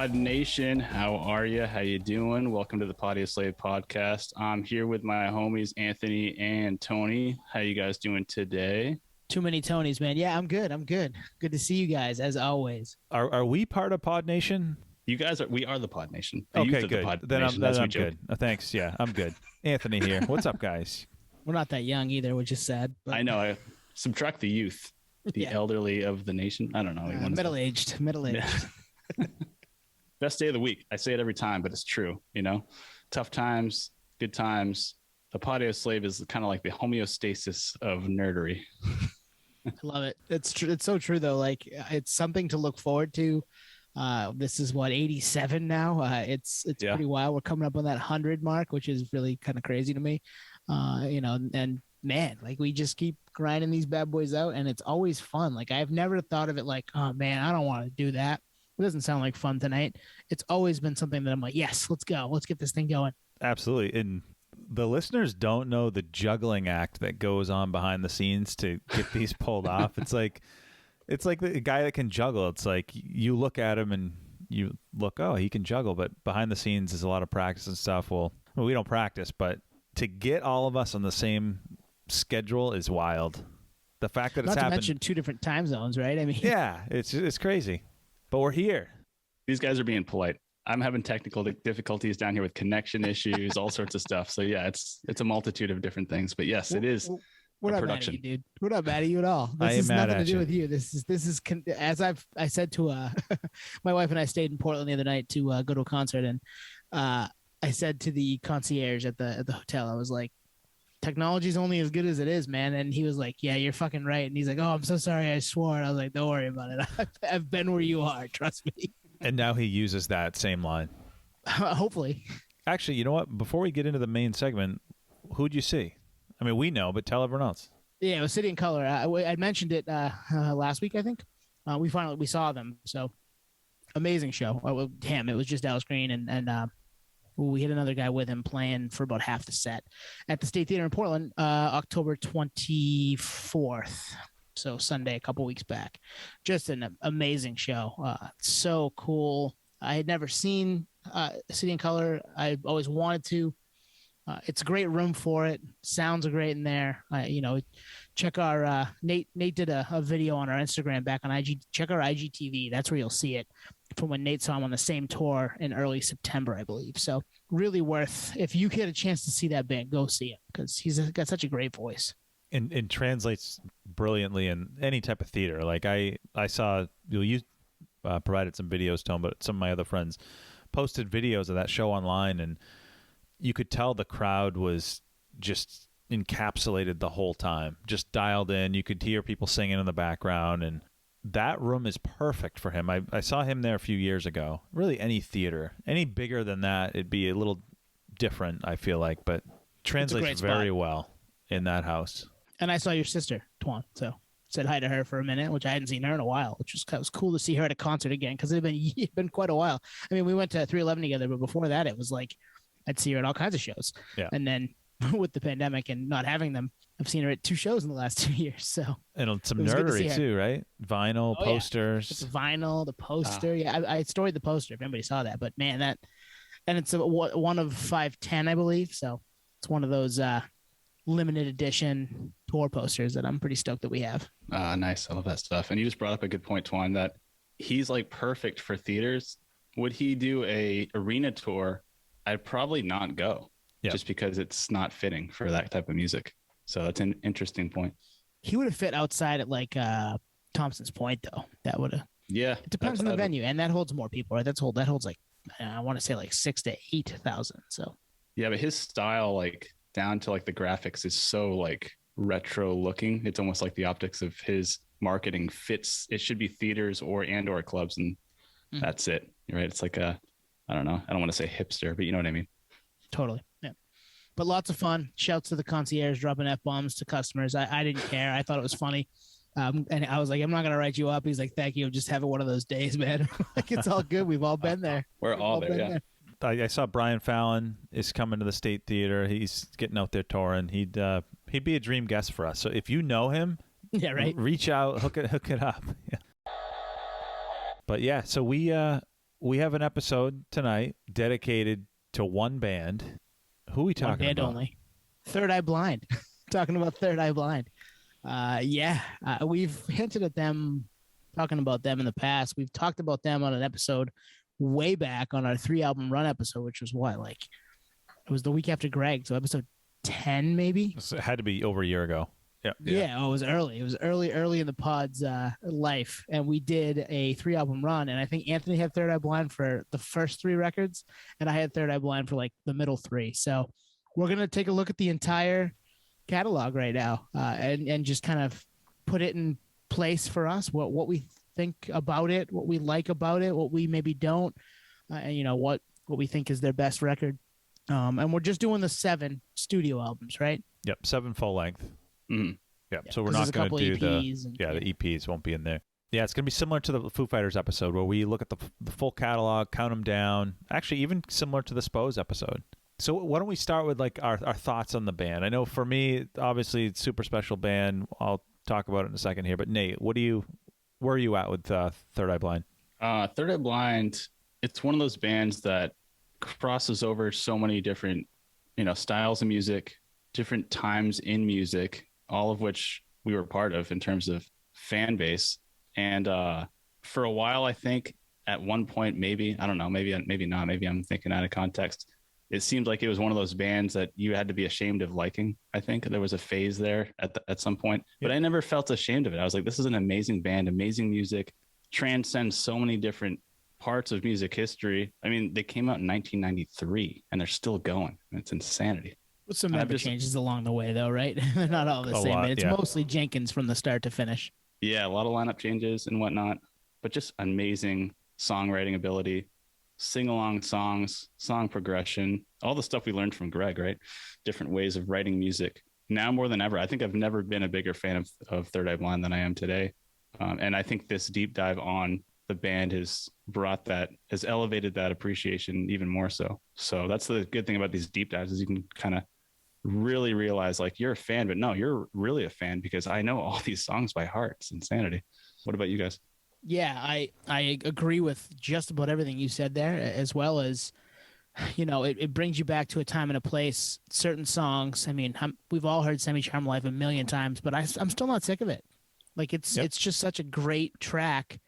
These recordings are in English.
Pod Nation, how are you? How you doing? Welcome to the Potty Slave podcast. I'm here with my homies Anthony and Tony. How you guys doing today? Too many Tonys, man. Yeah, I'm good. Good to see you guys as always. Are we part of Pod Nation? You guys are. We are the Pod Nation. The Okay, youth of good. The Pod then Nation. I'm good. Thanks. Yeah, I'm good. Anthony here. What's up, guys? We're not that young either, which is sad. But... I know. I subtract the youth, the elderly of the nation. I don't know. Middle-aged. Best day of the week. I say it every time, but it's true. You know, tough times, good times. The Potty Slave is kind of like the homeostasis of nerdery. I love it. It's true. It's so true though. Like it's something to look forward to. This is what 87 now. It's pretty wild. We're coming up on that 100 mark, which is really kind of crazy to me. And man, like we just keep grinding these bad boys out, and it's always fun. Like I've never thought of it like, oh man, I don't want to do that. It doesn't sound like fun tonight. It's always been something that I'm like, yes, let's go. Let's get this thing going. Absolutely. And the listeners don't know the juggling act that goes on behind the scenes to get these pulled off. It's like the guy that can juggle. It's like you look at him and you look, oh, he can juggle. But behind the scenes is a lot of practice and stuff. Well, we don't practice, but to get all of us on the same schedule is wild. The fact that it's happened. Not to mention 2 different time zones, right? I mean, yeah, it's crazy. But we're here. These guys are being polite. I'm having technical difficulties down here with connection issues, all sorts of stuff. So yeah, it's a multitude of different things. But yes, it is. We're not production. mad at you, dude. We're not mad at you at all. This is nothing to do with you. This is as I said to my wife and I stayed in Portland the other night to go to a concert, and I said to the concierge at the hotel, I was like, technology's only as good as it is, man. And he was like, yeah, you're fucking right. And he's like, oh, I'm so sorry, I swore. And I was like, don't worry about it. I've been where you are, trust me. And now he uses that same line. Hopefully. Actually, you know what? Before we get into the main segment, who'd you see? I mean, we know, but tell everyone else. Yeah, it was City and Color. I mentioned it last week, I think. We saw them. So amazing show. It was just Dallas Green and we had another guy with him playing for about half the set at the State Theater in Portland, October 24th. So Sunday, a couple weeks back. Just an amazing show. So cool. I had never seen City and Color. I always wanted to. It's a great room for it. Sounds are great in there. Check our Nate did a video on our Instagram back on IG. Check our IGTV. That's where you'll see it from when Nate saw him on the same tour in early September, I believe. So really worth, if you get a chance to see that band, go see him because he's got such a great voice. And translates brilliantly in any type of theater. Like I saw you provided some videos to him, but some of my other friends posted videos of that show online, and you could tell the crowd was just encapsulated the whole time, just dialed in. You could hear people singing in the background, and that room is perfect for him. I saw him there a few years ago. Really, any theater, any bigger than that, it'd be a little different, I feel like, but translates very well in that house. And I saw your sister, Tuan, so said hi to her for a minute, which I hadn't seen her in a while, which was cool to see her at a concert again because it had been quite a while. I mean, we went to 311 together, but before that, it was like I'd see her at all kinds of shows. Yeah. And then with the pandemic and not having them, I've seen her at 2 shows in the last 2 years. So and some nerdery too, right? Vinyl, posters. Yeah. It's vinyl, the poster. Yeah, I storied the poster if anybody saw that. But man, and it's one of 510, I believe. So it's one of those limited edition tour posters that I'm pretty stoked that we have. Nice. I love that stuff. And you just brought up a good point, Twan, that he's like perfect for theaters. Would he do a arena tour? I'd probably not go just because it's not fitting for that type of music. So that's an interesting point. He would have fit outside at like Thompson's Point though. That would have. Yeah. It depends on the venue, and that holds more people, right? That holds like I want to say like 6,000 to 8,000. So. Yeah, but his style, like down to like the graphics, is so like retro looking. It's almost like the optics of his marketing fits. It should be theaters or clubs, and that's it. Right? It's like I don't know. I don't want to say hipster, but you know what I mean. Totally. Yeah. But lots of fun. Shouts to the concierge dropping F-bombs to customers. I didn't care. I thought it was funny. And I was like, I'm not going to write you up. He's like, thank you. I'm just having one of those days, man. Like, it's all good. We've all been there. We're all there, yeah. I saw Brian Fallon is coming to the State Theater. He's getting out there touring. He'd be a dream guest for us. So if you know him, yeah, right. Reach out, hook it up. Yeah. But yeah, so we we have an episode tonight dedicated to one band. Who are we talking one band about? only. Third Eye Blind. Talking about Third Eye Blind. We've hinted at them, talking about them in the past. We've talked about them on an episode way back on our 3-album run episode, which was it was the week after Greg, so episode 10 maybe. It had to be over a year ago. Yeah, it was early. It was early in the pod's life, and we did a 3-album run. And I think Anthony had Third Eye Blind for the first 3 records, and I had Third Eye Blind for like the middle 3. So we're gonna take a look at the entire catalog right now, and just kind of put it in place for us. What we think about it, what we like about it, what we maybe don't, and what we think is their best record. And we're just doing the 7 studio albums, right? Yep, 7 full length. Mm-hmm. Yeah, so we're not going to do the EPs won't be in there. Yeah, it's going to be similar to the Foo Fighters episode where we look at the full catalog, count them down. Actually, even similar to the Spose episode. So why don't we start with like our thoughts on the band? I know for me, obviously, it's a super special band. I'll talk about it in a second here. But Nate, where are you at with Third Eye Blind? Third Eye Blind, it's one of those bands that crosses over so many different, styles of music, different times in music, all of which we were part of in terms of fan base. And for a while, I think at one point, maybe, I don't know, maybe not, maybe I'm thinking out of context. It seemed like it was one of those bands that you had to be ashamed of liking. I think there was a phase there at some point, but I never felt ashamed of it. I was like, this is an amazing band, amazing music, transcends so many different parts of music history. I mean, they came out in 1993 and they're still going. It's insanity. With some member changes along the way, though, right? They're not all the same. It's mostly Jenkins from the start to finish. Yeah, a lot of lineup changes and whatnot, but just amazing songwriting ability, sing-along songs, song progression, all the stuff we learned from Greg, right? Different ways of writing music. Now more than ever, I think I've never been a bigger fan of Third Eye Blind than I am today. And I think this deep dive on the band has elevated that appreciation even more so. So that's the good thing about these deep dives is you can kind of really realize like you're a fan, but no, you're really a fan because I know all these songs by heart. It's insanity. What about you guys? Yeah, I agree with just about everything you said there, as well as, it brings you back to a time and a place, certain songs. I mean, we've all heard Semi-Charmed Life a million times, but I'm still not sick of it. Like it's just such a great track.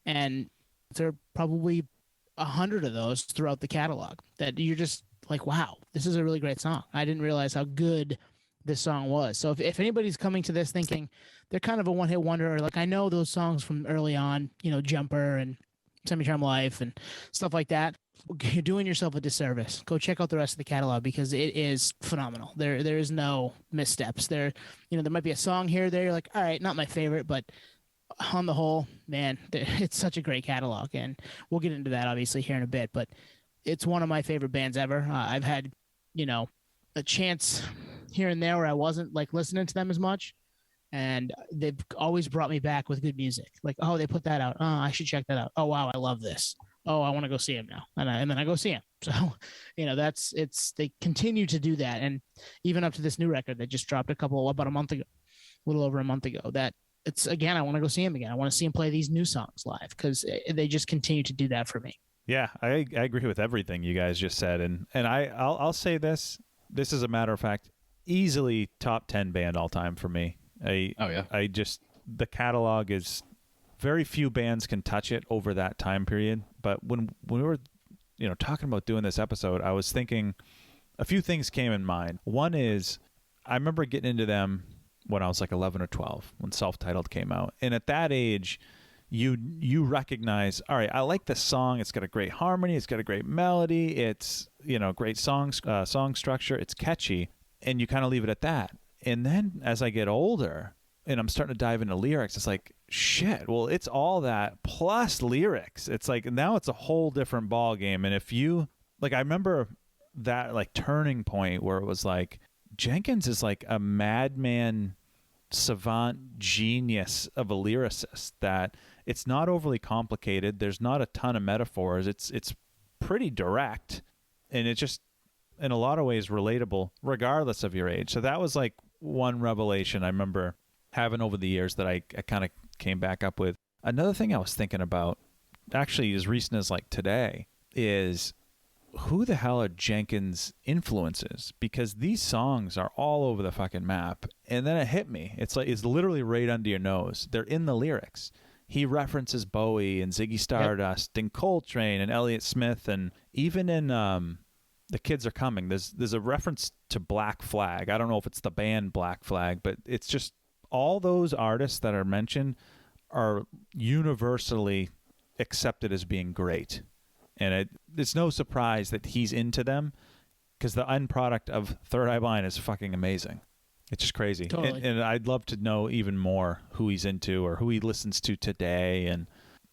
And there are probably 100 of those throughout the catalog that you're just like, wow, this is a really great song. I didn't realize how good this song was. So if anybody's coming to this thinking they're kind of a one-hit wonder, or like I know those songs from early on, Jumper and Semi-Charmed Life and stuff like that, you're doing yourself a disservice. Go check out the rest of the catalog because it is phenomenal. There is no missteps. There might be a song here or there. You're like, all right, not my favorite, but on the whole, man, it's such a great catalog, and we'll get into that obviously here in a bit, but it's one of my favorite bands ever. I've had, a chance here and there where I wasn't like listening to them as much, and they've always brought me back with good music. Like, oh, they put that out. Oh, I should check that out. Oh, wow, I love this. Oh, I want to go see him now. And then I go see him. So, they continue to do that. And even up to this new record that just dropped about a month ago, a little over a month ago, that it's, again, I want to go see him again. I want to see him play these new songs live because they just continue to do that for me. Yeah, I agree with everything you guys just said. And I'll say this is a matter of fact, easily top 10 band all time for me. The catalog is, very few bands can touch it over that time period. But when we were, talking about doing this episode, I was thinking a few things came in mind. One is I remember getting into them when I was like 11 or 12 when Self-Titled came out. And at that age, you recognize, all right, I like this song. It's got a great harmony. It's got a great melody. It's, great song structure. It's catchy. And you kind of leave it at that. And then as I get older and I'm starting to dive into lyrics, it's like, shit, well, it's all that plus lyrics. It's like, now it's a whole different ball game. And if you, like, I remember that like turning point where it was like, Jenkins is like a madman savant genius of a lyricist, that it's not overly complicated. There's not a ton of metaphors. It's pretty direct, and it's just in a lot of ways relatable regardless of your age. So that was like one revelation I remember having over the years that I kind of came back up with. Another thing I was thinking about, actually as recent as like today is who the hell are Jenkins' influences? Because these songs are all over the fucking map. And then it hit me. It's like, it's literally right under your nose. They're in the lyrics. He references Bowie and Ziggy Stardust and Coltrane and Elliott Smith, and even in The Kids Are Coming, there's a reference to Black Flag. I don't know if it's the band Black Flag, but it's just all those artists that are mentioned are universally accepted as being great. And it's no surprise that he's into them, because the end product of Third Eye Blind is fucking amazing. It's just crazy. Totally. And I'd love to know even more who he's into or who he listens to today. And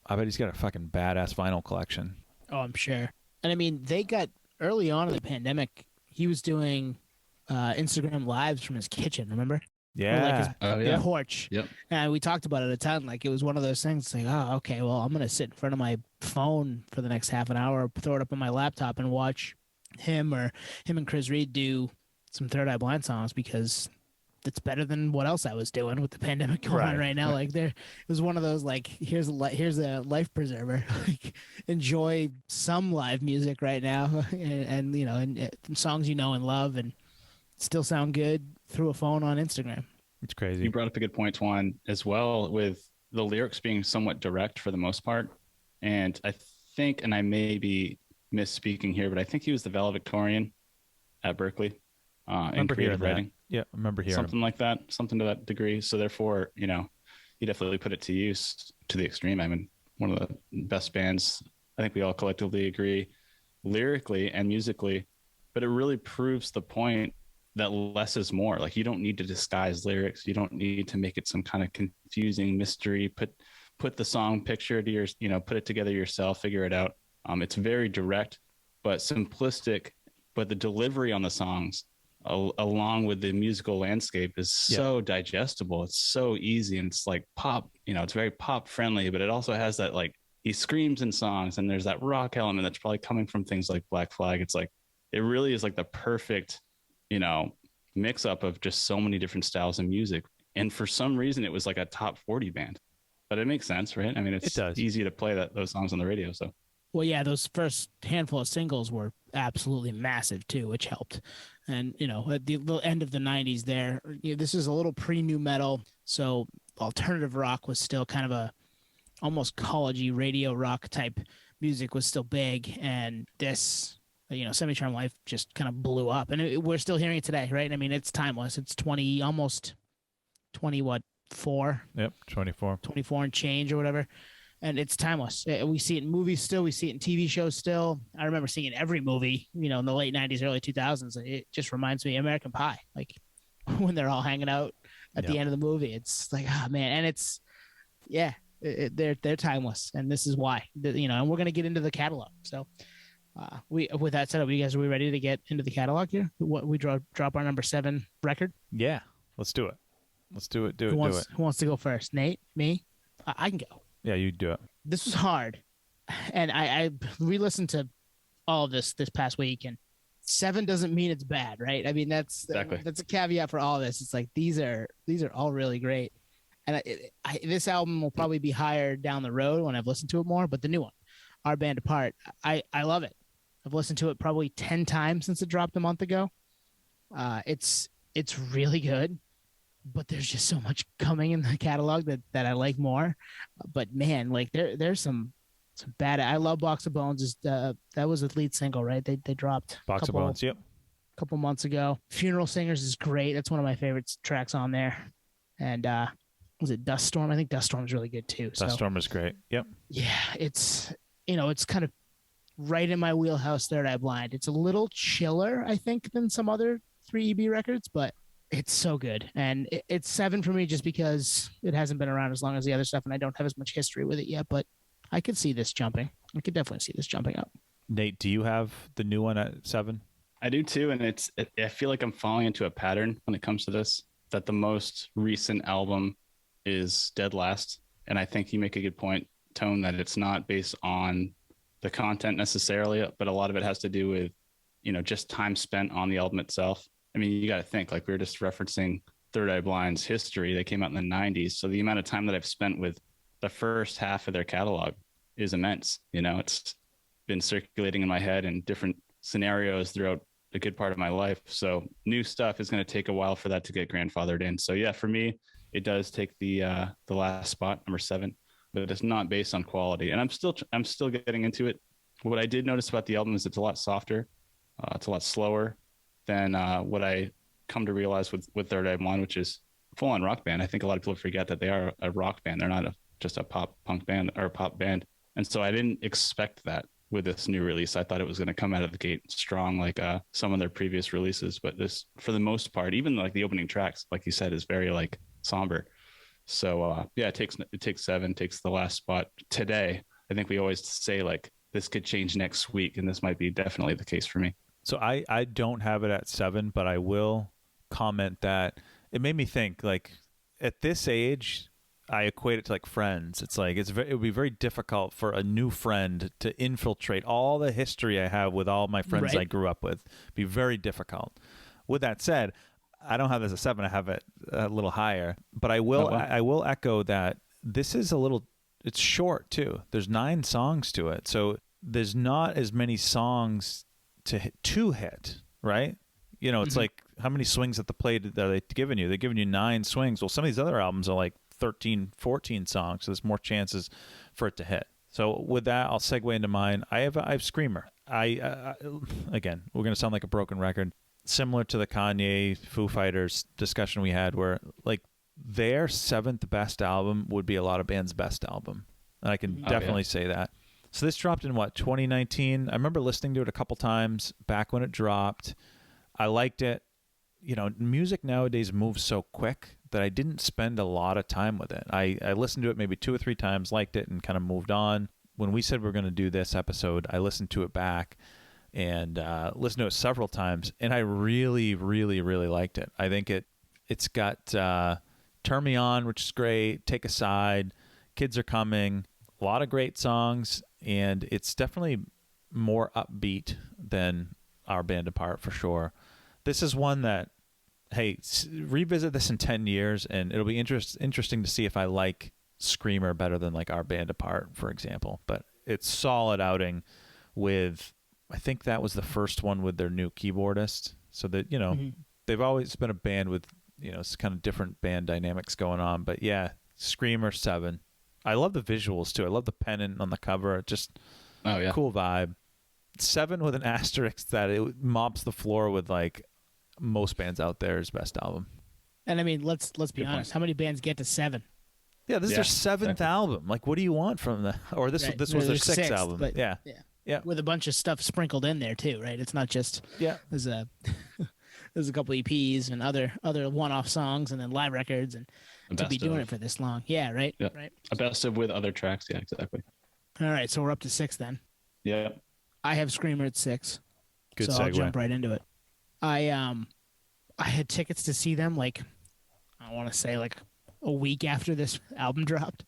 I bet he's got a fucking badass vinyl collection. Oh, I'm sure. And I mean, they got early on in the pandemic, he was doing Instagram lives from his kitchen, remember? Yeah. Or like his porch. Yep. And we talked about it a ton. Like, it was one of those things like, oh, okay, well, I'm going to sit in front of my phone for the next half an hour, throw it up on my laptop and watch him and Chris Reed do some Third Eye Blind songs, because it's better than what else I was doing with the pandemic going on right now. Like, it was one of those, like, here's a life preserver. Like, enjoy some live music right now, and you know, and songs you know and love and still sound good through a phone on Instagram. It's crazy. You brought up a good point, Twan, as well, with the lyrics being somewhat direct for the most part. And I think, and I may be misspeaking here, but I think he was the valedictorian at Berkeley in creative writing. Yeah, I remember hearing something like that, something to that degree. So therefore, you know, he definitely put it to use to the extreme. I mean, one of the best bands, I think we all collectively agree, lyrically and musically, but it really proves the point that less is more. Like, you don't need to disguise lyrics. You don't need to make it some kind of confusing mystery. Put the song picture to your, you know, put it together yourself, figure it out. It's very direct, but simplistic, but the delivery on the songs, along with the musical landscape, is so digestible. It's so easy, and it's like pop, you know, it's very pop friendly, but it also has that, like, he screams in songs, and there's that rock element that's probably coming from things like Black Flag. It's like, it really is like the perfect, you know, mix up of just so many different styles of music. And for some reason, it was like a top 40 band, but it makes sense, right? I mean, it does. Easy to play those songs on the radio. So, well, yeah, those first handful of singles were absolutely massive too, which helped. And, you know, at the end of the 90s there, you know, this is a little pre-new metal. So alternative rock was still kind of a almost college-y radio rock type music was still big. And this, you know, Semi-Charmed Life just kind of blew up. And we're still hearing it today, right? I mean, it's timeless. It's almost 4? Yep, 24. 24 and change or whatever. And it's timeless. We see it in movies still. We see it in TV shows still. I remember seeing it in every movie, you know, in the late 90s, early 2000s. It just reminds me of American Pie. Like, when they're all hanging out at the end of the movie, it's like, oh, man. And it's, yeah, they're timeless. And this is why, you know, and we're going to get into the catalog. So with that said, are we ready to get into the catalog here? We drop our number 7 record? Yeah, let's do it. Let's do it. Who wants to go first? Nate? Me? I can go. Yeah, you do it. This was hard. And I re-listened to all of this past week, and 7 doesn't mean it's bad, right? I mean, that's a caveat for all of this. It's like, these are all really great. And this album will probably be higher down the road when I've listened to it more, but the new one, Our Bande Apart, I love it. I've listened to it probably 10 times since it dropped a month ago. It's really good. But there's just so much coming in the catalog that I like more. But man, like there's some bad. I love Box of Bones. That was a lead single, right? They dropped Box of Bones. Yep. A couple months ago. Funeral Singers is great. That's one of my favorite tracks on there. And was it Dust Storm? I think Dust Storm is really good too. Dust Storm is great. Yep. Yeah, it's, you know, it's kind of right in my wheelhouse. Third Eye Blind. It's a little chiller, I think, than some other 3EB records, but it's so good. And it's 7 for me just because it hasn't been around as long as the other stuff, and I don't have as much history with it yet, but I could see this jumping. I could definitely see this jumping up. Nate, do you have the new one at 7? I do too, and I feel like I'm falling into a pattern when it comes to this, that the most recent album is dead last. And I think you make a good point, Tone, that it's not based on the content necessarily, but a lot of it has to do with, you know, just time spent on the album itself. I mean, you got to think, like, we were just referencing Third Eye Blind's history. They came out in the 90s. So the amount of time that I've spent with the first half of their catalog, is immense. You know, it's been circulating in my head in different scenarios throughout a good part of my life. So new stuff is going to take a while for that to get grandfathered in. So yeah, for me, it does take the last spot, number 7, but it's not based on quality. And I'm still getting into it. What I did notice about the album is it's a lot softer, it's a lot slower than what I come to realize with Third Eye Blind, which is full on rock band. I think a lot of people forget that they are a rock band. They're not just a pop punk band or a pop band. And so I didn't expect that with this new release. I thought it was going to come out of the gate strong, like some of their previous releases. But this, for the most part, even like the opening tracks, like you said, is very like somber. So yeah, it takes 7, takes the last spot today. I think we always say like this could change next week, and this might be definitely the case for me. So I don't have it at 7, but I will comment that it made me think, like, at this age, I equate it to like Friends. It's like it would be very difficult for a new friend to infiltrate all the history I have with all my friends I grew up with. It'd be very difficult. With that said, I don't have this at 7. I have it a little higher, but I will echo that this is it's short too. There's 9 songs to it, so there's not as many songs to hit, right? You know, it's like, how many swings at the plate are they giving you? They're giving you 9 swings. Well, some of these other albums are like 13, 14 songs, so there's more chances for it to hit. So with that, I'll segue into mine. I have Screamer. Again, we're going to sound like a broken record, similar to the Kanye Foo Fighters discussion we had, where like their 7th best album would be a lot of bands' best album, and I can definitely say that. So this dropped in 2019. I remember listening to it a couple times back when it dropped. I liked it. You know, music nowadays moves so quick that I didn't spend a lot of time with it. I listened to it maybe 2 or 3 times, liked it, and kind of moved on. When we said we were going to do this episode, I listened to it back and listened to it several times, and I really, really, really liked it. I think it's got Turn Me On, which is great, Take a Side, Kids Are Coming, a lot of great songs, and it's definitely more upbeat than Our Bande Apart for sure. This is one that, hey, revisit this in 10 years, and it'll be interesting to see if I like Screamer better than like Our Bande Apart, for example. But it's solid outing with, I think that was the first one with their new keyboardist. So that, you know, they've always been a band with, you know, kind of different band dynamics going on. But yeah, Screamer 7. I love the visuals too. I love the pennant on the cover. Just cool vibe. 7 with an asterisk that it mops the floor with like most bands out there's best album. And I mean, let's be honest. How many bands get to 7? Yeah, this is their 7th album. Like, what do you want from the? Or this was their 6th album. But yeah, with a bunch of stuff sprinkled in there too, right? It's not just there's a couple EPs and other one-off songs and then live records, and to be doing it for this long, right. A best of with other tracks, yeah, exactly. All right, so we're up to 6 then. Yeah, I have Screamer at 6. Good so segue. I'll jump right into it. I had tickets to see them like, I want to say like a week after this album dropped,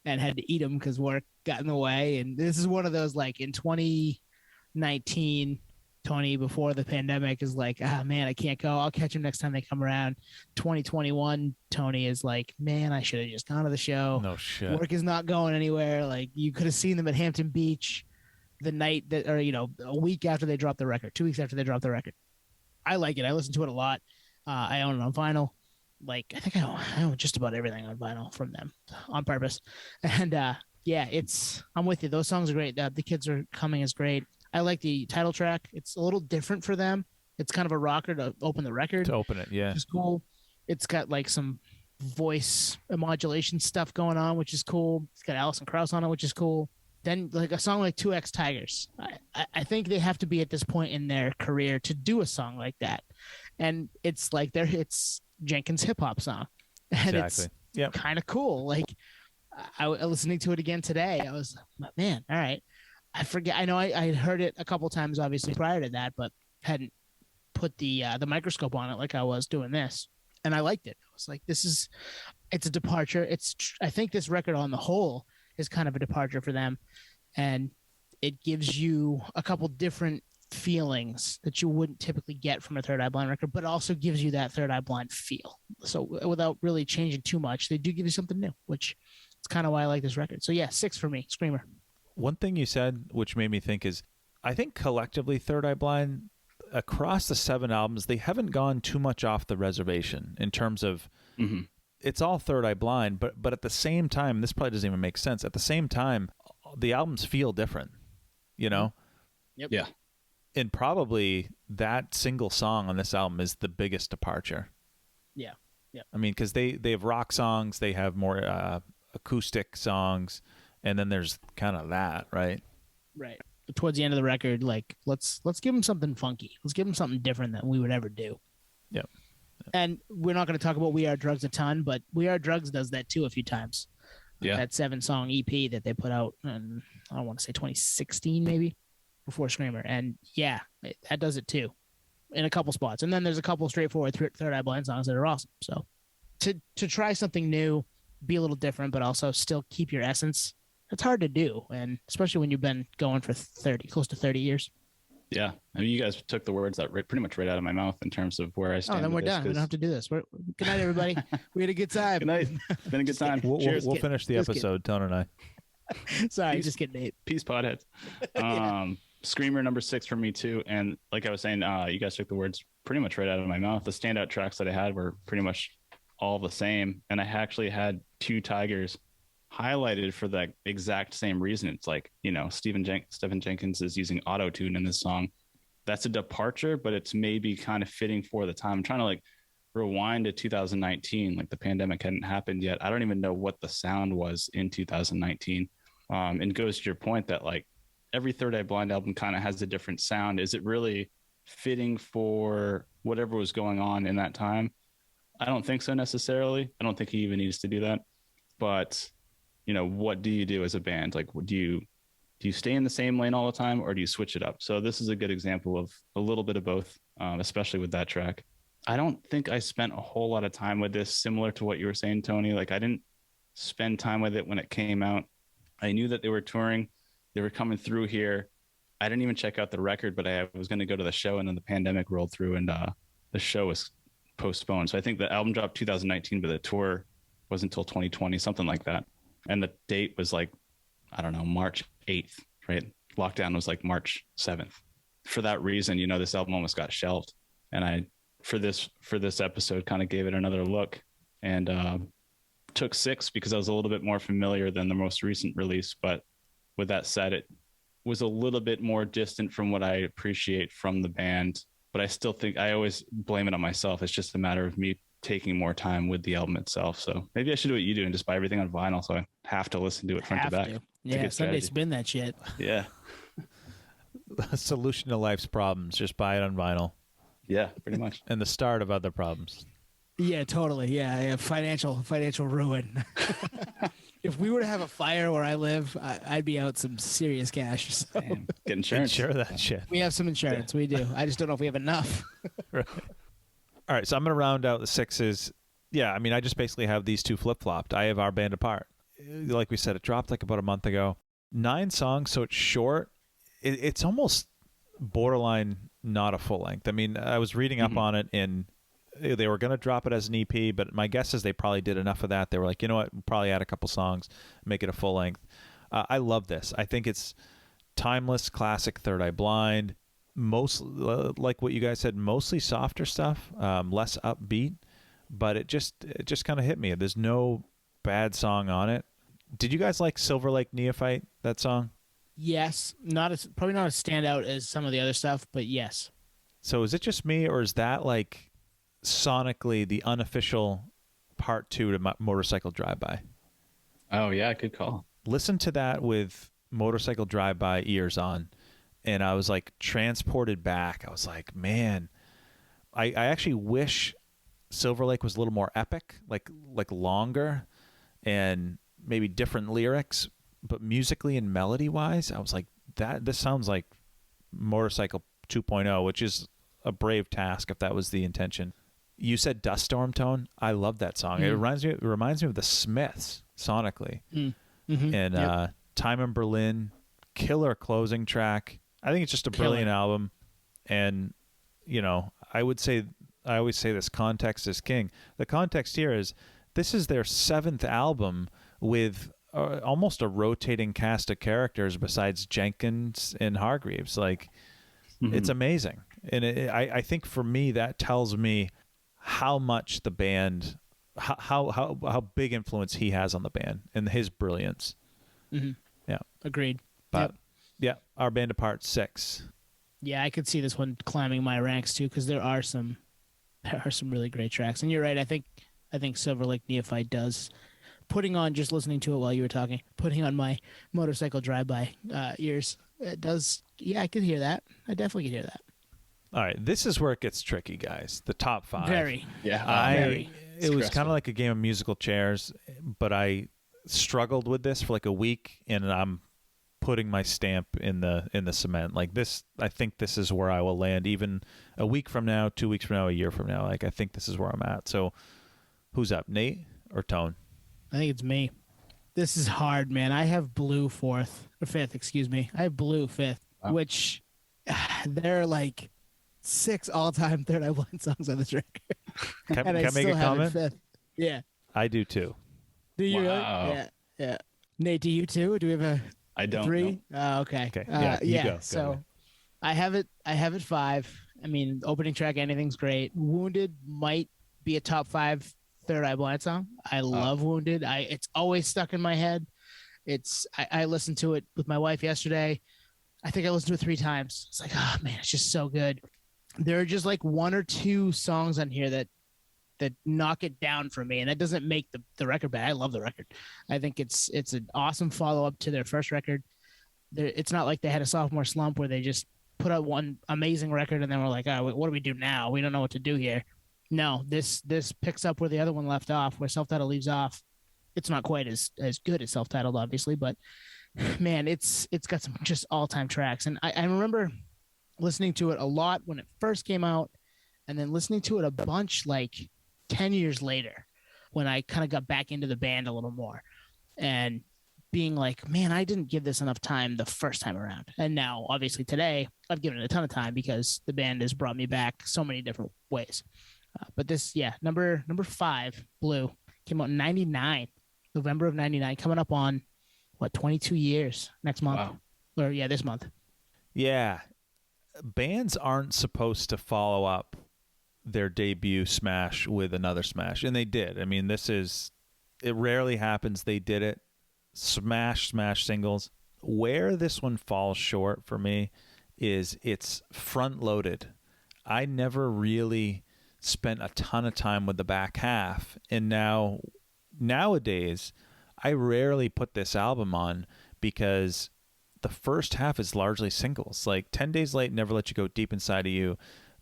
and had to eat them because work got in the way. And this is one of those, like, in 2019, Tony, before the pandemic, is like, man, I can't go. I'll catch them next time they come around. 2021, Tony is like, man, I should have just gone to the show. No shit. Work is not going anywhere. Like, you could have seen them at Hampton Beach the night that, or, you know, a week after they dropped the record, 2 weeks after they dropped the record. I like it. I listen to it a lot. I own it on vinyl. Like, I think I own just about everything on vinyl from them on purpose. And I'm with you. Those songs are great. The Kids Are Coming is great. I like the title track. It's a little different for them. It's kind of a rocker to open the record. To open it, yeah. Which is cool. It's got like some voice modulation stuff going on, which is cool. It's got Alison Krauss on it, which is cool. Then like a song like 2X Tigers. I think they have to be at this point in their career to do a song like that. And it's like it's Jenkins' hip hop song. And it's kind of cool. Like, I listening to it again today. I was, man, all right. I forget. I know I had heard it a couple times, obviously, prior to that, but hadn't put the microscope on it like I was doing this. And I liked it. I was like, it's a departure. I think this record on the whole is kind of a departure for them. And it gives you a couple different feelings that you wouldn't typically get from a Third Eye Blind record, but also gives you that Third Eye Blind feel. So without really changing too much, they do give you something new, which is kind of why I like this record. So yeah, 6 for me, Screamer. One thing you said, which made me think, is I think collectively Third Eye Blind, across the 7 albums, they haven't gone too much off the reservation in terms of it's all Third Eye Blind, but at the same time, this probably doesn't even make sense. At the same time, the albums feel different, you know? Yep. Yeah. And probably that single song on this album is the biggest departure. Yeah. Yeah. I mean, because they have rock songs, they have more acoustic songs, and then there's kind of that, right? Right. Towards the end of the record, like let's give them something funky. Let's give them something different than we would ever do. Yep. And we're not going to talk about We Are Drugs a ton, but We Are Drugs does that too a few times. Yeah. That 7-song EP that they put out in, I don't want to say 2016 maybe, before Screamer. And yeah, that does it too in a couple spots. And then there's a couple straightforward Third Eye Blind songs that are awesome. So to try something new, be a little different, but also still keep your essence, it's hard to do. And especially when you've been going for close to 30 years. Yeah. I mean, you guys took the words that pretty much right out of my mouth in terms of where I stand. Oh, then we're done. We don't have to do this. Good night, everybody. We had a good time. Good night. It's been a good time. We'll finish the episode, Tone and I. Sorry, just kidding, Nate. Peace, podheads. Screamer number 6 for me too. And like I was saying, you guys took the words pretty much right out of my mouth. The standout tracks that I had were pretty much all the same. And I actually had 2 Tigers highlighted for that exact same reason. It's like, you know, Stephan Jenkins is using auto-tune in this song. That's a departure, but it's maybe kind of fitting for the time. I'm trying to like rewind to 2019, like the pandemic hadn't happened yet. I don't even know what the sound was in 2019. And it goes to your point that like every Third Eye Blind album kind of has a different sound. Is it really fitting for whatever was going on in that time? I don't think so necessarily. I don't think he even needs to do that. But you know, what do you do as a band? Like, do you stay in the same lane all the time, or do you switch it up? So this is a good example of a little bit of both, especially with that track. I don't think I spent a whole lot of time with this, similar to what you were saying, Tony. Like, I didn't spend time with it when it came out. I knew that they were touring. They were coming through here. I didn't even check out the record, but I was going to go to the show, and then the pandemic rolled through, and the show was postponed. So I think the album dropped 2019, but the tour was until 2020, something like that. And the date was like, I don't know, March 8th, right? Lockdown was like March 7th. For that reason, you know, this album almost got shelved. And I, for this episode, kind of gave it another look and took 6 because I was a little bit more familiar than the most recent release. But with that said, it was a little bit more distant from what I appreciate from the band. But I still think I always blame it on myself. It's just a matter of me taking more time with the album itself. So maybe I should do what you do and just buy everything on vinyl, so I have to listen to it front to back. Yeah, Sunday spin that shit. Yeah. Solution to life's problems: just buy it on vinyl. Yeah, pretty much. And the start of other problems. Yeah, totally. Yeah, financial ruin. If we were to have a fire where I live, I'd be out some serious cash. So. Damn, get insurance. Insure that shit. We have some insurance. Yeah. We do. I just don't know if we have enough. Right. All right, so I'm going to round out the 6s. Yeah, I mean, I just basically have these 2 flip-flopped. I have Our Bande Apart. Like we said, it dropped like about a month ago. 9 songs, so it's short. It's almost borderline not a full length. I mean, I was reading up on it, and they were going to drop it as an EP, but my guess is they probably did enough of that. They were like, you know what, we'll probably add a couple songs, make it a full length. I love this. I think it's timeless, classic Third Eye Blind. Most, like what you guys said, mostly softer stuff, less upbeat, but it just kind of hit me. There's no bad song on it. Did you guys like Silver Lake Neophyte, that song? Yes, probably not as standout as some of the other stuff, but yes. So is it just me, or is that like sonically the unofficial part 2 to Motorcycle Drive-By? Oh yeah, good call. Listen to that with Motorcycle Drive-By ears on. And I was like transported back. I was like, man, I actually wish Silver Lake was a little more epic, like longer and maybe different lyrics, but musically and melody wise, I was like, this sounds like Motorcycle 2.0, which is a brave task if that was the intention. You said Dust Storm, Tone. I love that song. It reminds me of the Smiths sonically. And Time in Berlin, killer closing track. I think it's just a brilliant album. And, you know, I always say this, context is king. The context here is this is their 7th album with almost a rotating cast of characters besides Jenkins and Hargreaves. Like, it's amazing. And I think for me, that tells me how much the band, how big influence he has on the band and his brilliance. Yeah. Agreed. But yeah, Our Bande Apart 6. Yeah, I could see this one climbing my ranks too, because there are some really great tracks. And you're right. I think Silver Lake Neophyte does. Putting on, just listening to it while you were talking, putting on my motorcycle drive-by ears, it does. Yeah, I could hear that. I definitely could hear that. All right, this is where it gets tricky, guys. The top 5. Very. Yeah. Very. It was kind of like a game of musical chairs, but I struggled with this for like a week, and I'm putting my stamp in the cement. Like this, I think this is where I will land. Even a week from now, 2 weeks from now, a year from now. Like I think this is where I'm at. So, who's up, Nate or Tone? I think it's me. This is hard, man. I have Blue 5th, excuse me. I have Blue 5th, which they're like 6 all-time Third Eye Blind songs on this record. Can I make a comment? 5th. Yeah. I do too. Do you Wow. really? Yeah. Nate, do you too? Do we have a I don't 3? know. Oh, okay. Okay. Yeah. You go. So I have it 5. I mean, opening track, anything's great. Wounded might be a top 5 Third Eye Blind song. I love Wounded. It's always stuck in my head. I listened to it with my wife yesterday. I think I listened to it 3 times. It's like, oh man, it's just so good. There are just like 1 or 2 songs on here that knock it down for me, and that doesn't make the record bad. I love the record. I think it's an awesome follow-up to their first record. It's not like they had a sophomore slump where they just put out one amazing record and then we're like, oh, what do we do now? We don't know what to do here. No, this picks up where the other one left off, where Self-Titled leaves off. It's not quite as good as Self-Titled, obviously, but man, it's got some just all-time tracks. And I remember listening to it a lot when it first came out, and then listening to it a bunch like 10 years later when I kind of got back into the band a little more, and being like, man, I didn't give this enough time the first time around. And now, obviously, today I've given it a ton of time because the band has brought me back so many different ways. But this, number 5, Blue, came out in 99, November of 99, coming up on, 22 years next month? Wow. Or, this month. Yeah. Bands aren't supposed to follow up their debut smash with another smash, and they did. I mean, it rarely happens. They did it. Smash singles. Where this one falls short for me is it's front-loaded. I never really spent a ton of time with the back half, and nowadays I rarely put this album on because the first half is largely singles. Like 10 Days Late, Never Let You Go, Deep Inside of You.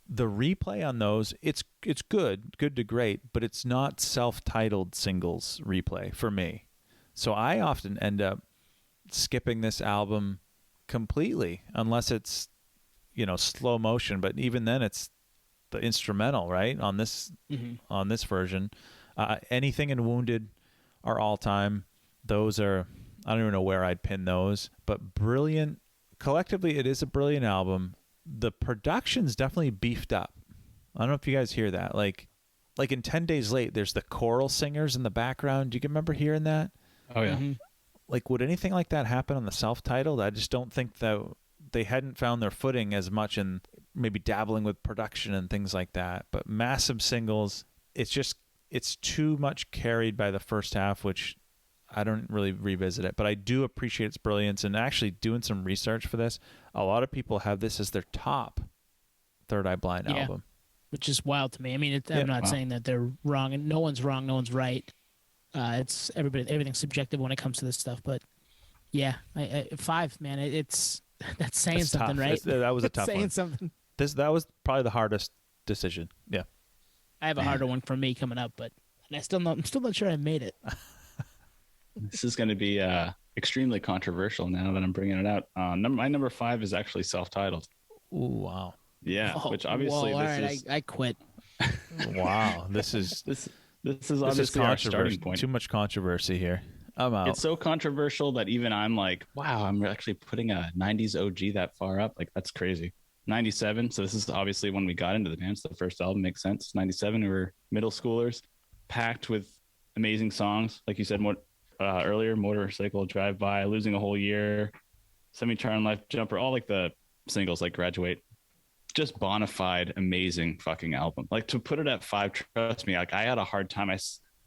The replay on those, it's good to great, but it's not self-titled singles replay for me. So I often end up skipping this album completely unless it's, slow motion, but even then it's the instrumental, right? On this version. Anything in Wounded are all time. Those are, I don't even know where I'd pin those, but brilliant. Collectively, it is a brilliant album. The production's definitely beefed up. I don't know if you guys hear that. Like in 10 Days Late, there's the choral singers in the background. Do you remember hearing that? Oh, yeah. Mm-hmm. Like, would anything like that happen on the self-titled? I just don't think that they hadn't found their footing as much in maybe dabbling with production and things like that. But massive singles, it's too much carried by the first half, which I don't really revisit it. But I do appreciate its brilliance. And actually doing some research for this, a lot of people have this as their top Third Eye Blind album. Which is wild to me. I mean, I'm not saying that they're wrong, and no one's wrong, no one's right. It's everything's subjective when it comes to this stuff. But yeah, 5, man, that's saying That's something, tough. right? That was a tough saying one. Something. That was probably the hardest decision. Yeah. I have a harder one for me coming up, but I'm still not sure I made it. This is going to be extremely controversial now that I'm bringing it out. My number 5 is actually self-titled. Ooh, wow. Yeah, which obviously I quit. Wow, this is obviously our starting point. Too much controversy here. I'm out. It's so controversial that even I'm like, wow, I'm actually putting a 90s OG that far up. Like, that's crazy. 97. So this is obviously when we got into the band. So the first album makes sense. 97, we were middle schoolers, packed with amazing songs. Like you said, earlier, Motorcycle Drive By, Losing a Whole Year, Semi-Charmed Life, Jumper, all like the singles like Graduate. Just bona fide, amazing fucking album. Like to put it at 5, trust me, like I had a hard time. I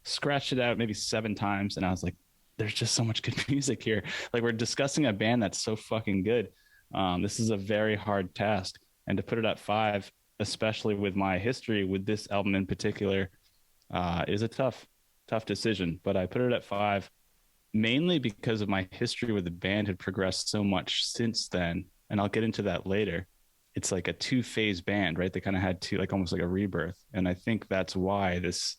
scratched it out maybe 7 times and I was like, there's just so much good music here. Like we're discussing a band that's so fucking good. This is a very hard task. And to put it at 5, especially with my history with this album in particular, is a tough decision. But I put it at 5 mainly because of my history with the band had progressed so much since then. And I'll get into that later. It's like a 2-phase band, right? They kind of had 2, like almost like a rebirth. And I think that's why this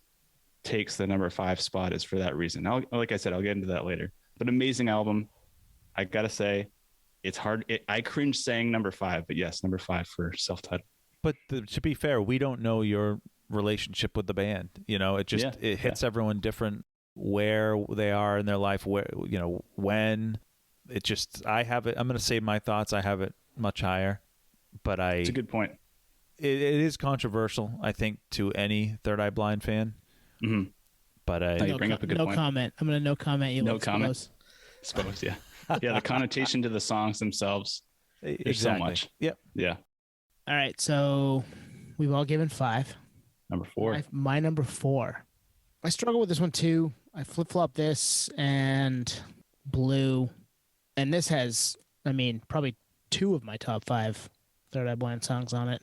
takes the number 5 spot, is for that reason. Now, like I said, I'll get into that later. But amazing album. I got to say, it's hard. I cringe saying number 5, but yes, number 5 for self-titled. But to be fair, we don't know your relationship with the band. You know, it just it hits everyone different where they are in their life, where, you know, when. It just, I have it, I'm going to say my thoughts, I have it much higher. But it's a good point. It is controversial, I think, to any Third Eye Blind fan. Mm-hmm. But you bring up a good point. No comment. I'm going to no comment. You no comment. Suppose, yeah. Yeah, the connotation to the songs themselves. There's so much. Yep. Yeah. All right, so we've all given 5. Number 4. My number 4. I struggle with this one too. I flip-flop this and Blue. And this has, I mean, probably 2 of my top 5 Third Eye Blind songs on it.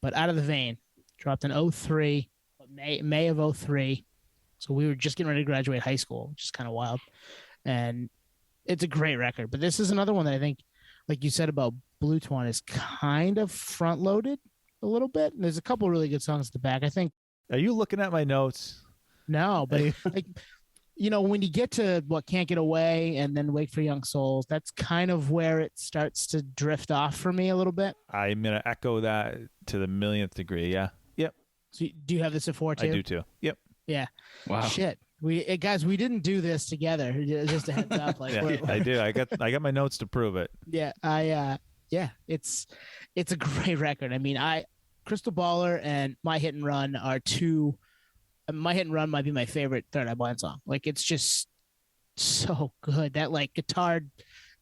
But Out of the Vein dropped in 03, May of 03. So we were just getting ready to graduate high school, which is kind of wild. And it's a great record. But this is another one that I think, like you said about Blue Twan, is kind of front-loaded a little bit. And there's a couple really good songs at the back. I think. Are you looking at my notes? No, but like, you know, when you get to what Can't Get Away and then Wake for Young Souls, that's kind of where it starts to drift off for me a little bit. I'm going to echo that to the millionth degree. Yeah. Yep. So do you have this at 4 too? I do too. Yep. Yeah. Wow. Shit. Guys, we didn't do this together. Just a heads up. Like, yeah, I do. I got my notes to prove it. Yeah. It's a great record. I mean, Crystal Baller and My Hit and Run are 2. My Hit and Run might be my favorite Third Eye Blind song. Like, it's just so good. That like guitar,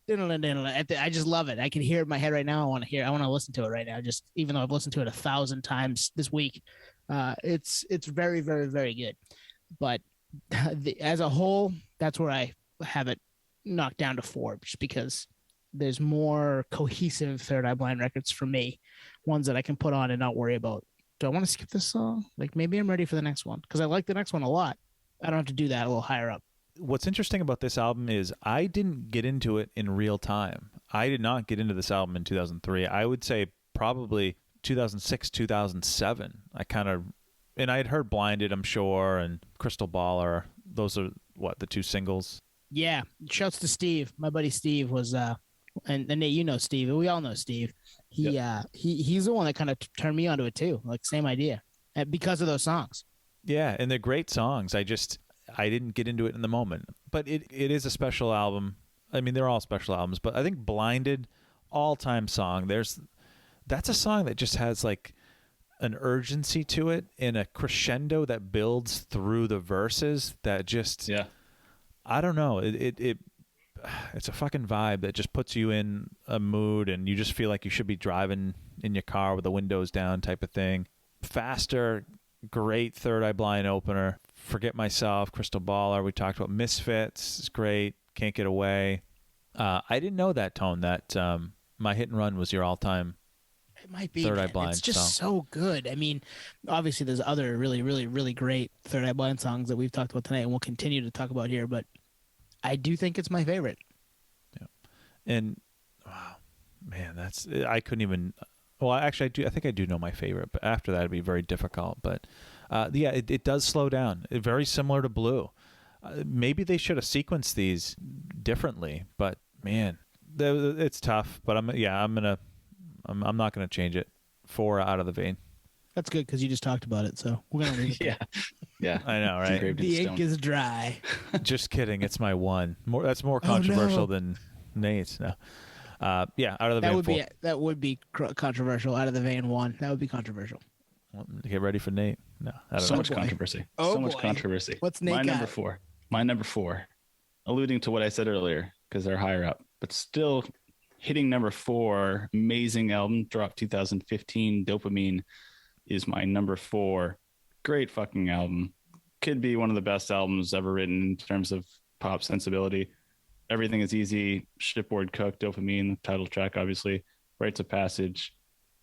I just love it. I can hear it in my head right now. I want to listen to it right now. Just even though I've listened to it 1,000 times this week, it's very, very, very good. But as a whole, that's where I have it knocked down to 4, just because there's more cohesive Third Eye Blind records for me, ones that I can put on and not worry about. Do I want to skip this song? Like, maybe I'm ready for the next one because I like the next one a lot. I don't have to do that a little higher up. What's interesting about this album is I didn't get into it in real time. I did not get into this album in 2003. I would say probably 2006, 2007. And I had heard Blinded, I'm sure, and Crystal Baller. Those are, the 2 singles? Yeah. Shouts to Steve. My buddy Steve was, and Nate, you know Steve. We all know Steve. He's the one that kind of turned me onto it too. Like, same idea, because of those songs. Yeah, and they're great songs. I didn't get into it in the moment, but it is a special album. I mean, they're all special albums, but I think Blinded, all-time song. That's a song that just has like an urgency to it and a crescendo that builds through the verses that just I don't know. It's a fucking vibe that just puts you in a mood and you just feel like you should be driving in your car with the windows down type of thing. Faster, great Third Eye Blind opener. Forget Myself, Crystal Baller. We talked about Misfits. It's great. Can't Get Away. I didn't know that, Tone, that My Hit and Run was your all-time It might be. Third Eye Blind It's just song. so good. I mean, obviously there's other really, really, really great Third Eye Blind songs that we've talked about tonight and we'll continue to talk about here, but I do think it's my favorite. Yeah. And wow, man, I couldn't even. Well, actually, I think I do know my favorite, but after that, it'd be very difficult. But it does slow down. Very similar to Blue. Maybe they should have sequenced these differently, but man, it's tough. But I'm not gonna change it. 4 Out of the Vein. That's good because you just talked about it, so we're gonna leave it. Yeah. I know, right? The ink is dry. Just kidding. It's my 1. That's more controversial than Nate's. No. Out of the Vein. That would be controversial. Out of the Vein 1. That would be controversial. Well, get ready for Nate. No, I don't so know. much controversy. Oh, so much boy. controversy. What's Nate My got? number 4. My number 4 alluding to what I said earlier because they're higher up, but still hitting number 4. Amazing album, dropped 2015. Dopamine is my number 4. Great fucking album. Could be one of the best albums ever written in terms of pop sensibility. Everything is easy. Shipboard Cook, Dopamine, title track, obviously. Rites of Passage,